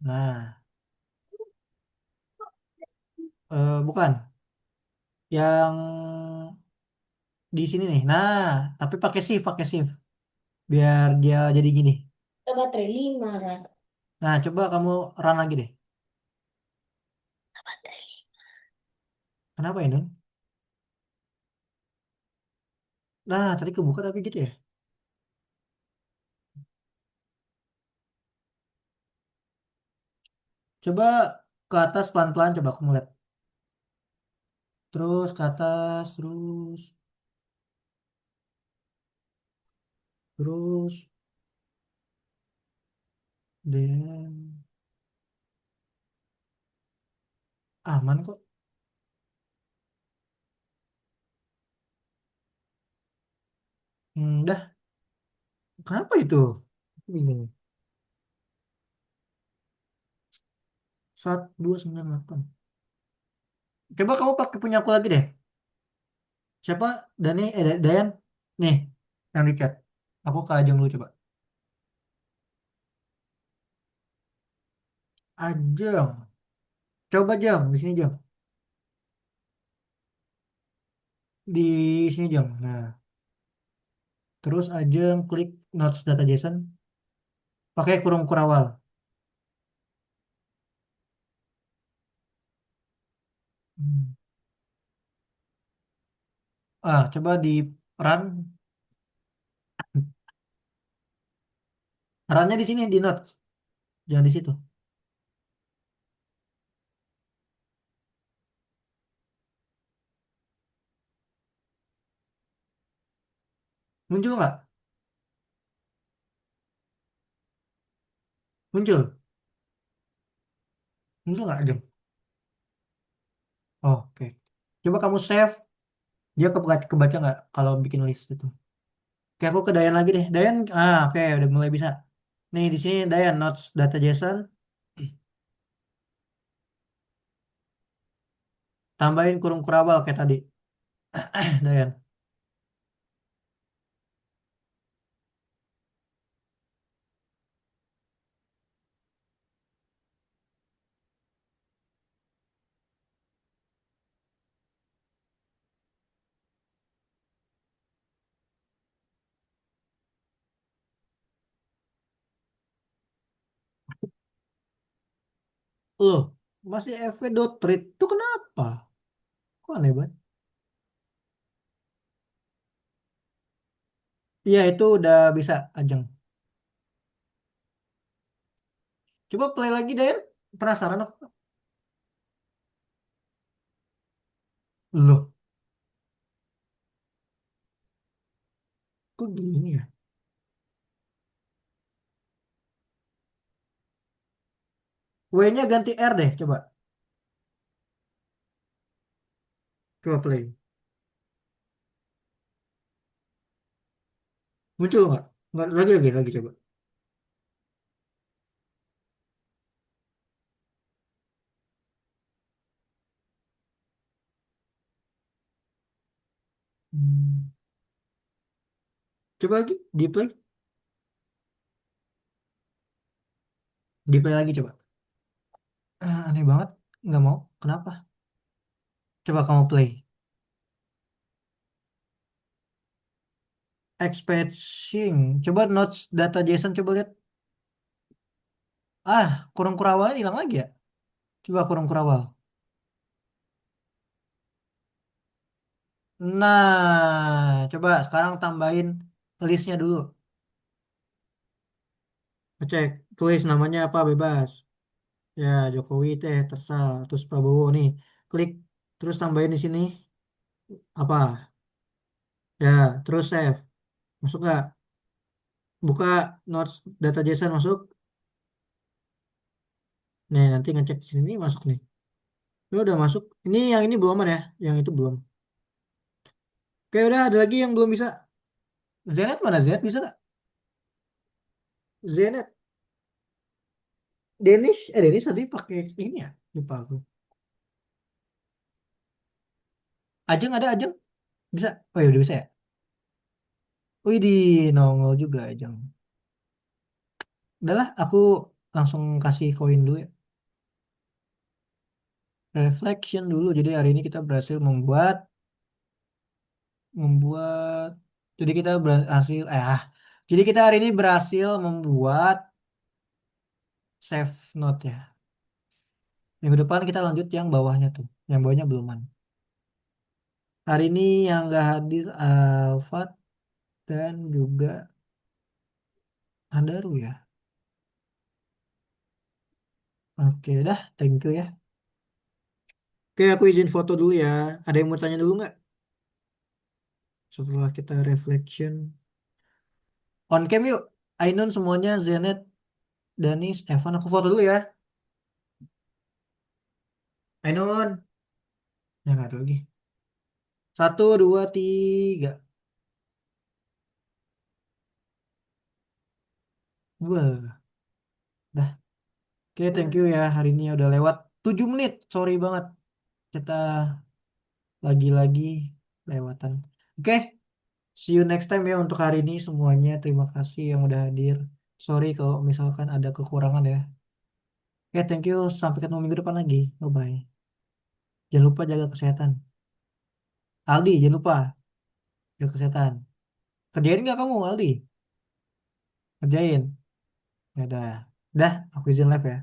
Nah, bukan. Yang di sini nih. Nah, tapi pakai shift biar dia jadi gini. Baterai 5, Ran. Nah, coba kamu run lagi deh. Kenapa ini? Nah, tadi kebuka tapi gitu ya. Coba ke atas pelan-pelan, coba aku ngeliat. Terus ke atas, terus, dan aman kok. Dah. Kenapa itu? Bingung. 1298. Coba kamu pakai punya aku lagi deh. Siapa? Dani, Dayan. Nih, yang di chat. Aku ke Ajeng dulu coba. Ajeng. Coba Jeng, di sini Jeng. Di sini Jeng. Nah, terus Ajeng klik Notes Data JSON. Pakai kurung kurawal. Hmm. Coba di run. Runnya di sini di Notes. Jangan di situ. Muncul nggak? Muncul. Muncul nggak Ajeng? Oh, oke. Coba kamu save. Dia kebaca nggak kalau bikin list itu? Oke, aku ke Dayan lagi deh. Dayan, oke, udah mulai bisa. Nih di sini Dayan Notes Data JSON. Tambahin kurung kurawal kayak tadi. Dayan. Loh, masih fv.read itu kenapa? Kok aneh banget? Iya, itu udah bisa, Ajeng. Coba play lagi, Dayan. Penasaran aku. Loh, kok gini ya? W-nya ganti R deh, coba. Coba play. Muncul nggak? Nggak, lagi coba. Hmm. Coba lagi, di play lagi coba. Aneh banget, nggak mau. Kenapa? Coba kamu play. Expecting. Coba notes data JSON coba lihat. Kurang kurawal hilang lagi ya? Coba kurang kurawal. Nah, coba sekarang tambahin listnya dulu. Cek, tulis namanya apa bebas. Ya, Jokowi teh terserah. Terus Prabowo nih, klik. Terus tambahin di sini apa? Ya, terus save. Masuk nggak? Buka notes data JSON masuk. Nih, nanti ngecek di sini masuk nih. Ini udah masuk. Ini yang ini belum ya? Yang itu belum. Oke, udah ada lagi yang belum bisa. Zenet mana Zenet bisa nggak? Zenet. Denis tadi pakai ini ya? Lupa aku. Ajeng ada Ajeng? Bisa? Oh ya udah bisa ya? Wih di nongol juga Ajeng. Udahlah, aku langsung kasih koin dulu ya. Reflection dulu. Jadi hari ini kita berhasil membuat. Jadi kita berhasil. Jadi kita hari ini berhasil membuat save note ya. Minggu depan kita lanjut yang bawahnya tuh. Yang bawahnya beluman. Hari ini yang nggak hadir Alfat dan juga Andaru ya. Oke dah, thank you ya. Oke, aku izin foto dulu ya. Ada yang mau tanya dulu nggak? Setelah kita reflection. On cam yuk. Ainun semuanya, Zenet, Danis, Evan. Aku foto dulu ya. Ainun. Ya nggak ada lagi. Satu, dua, tiga. Wah, dah. Oke, thank you ya. Hari ini udah lewat 7 menit. Sorry banget. Kita lagi-lagi lewatan. Oke, see you next time ya untuk hari ini semuanya. Terima kasih yang udah hadir. Sorry kalau misalkan ada kekurangan ya. Oke, thank you. Sampai ketemu minggu depan lagi. Bye-bye. Jangan lupa jaga kesehatan. Aldi, jangan lupa jaga kesehatan. Kerjain nggak kamu, Aldi? Kerjain. Ya udah. Dah, aku izin live ya.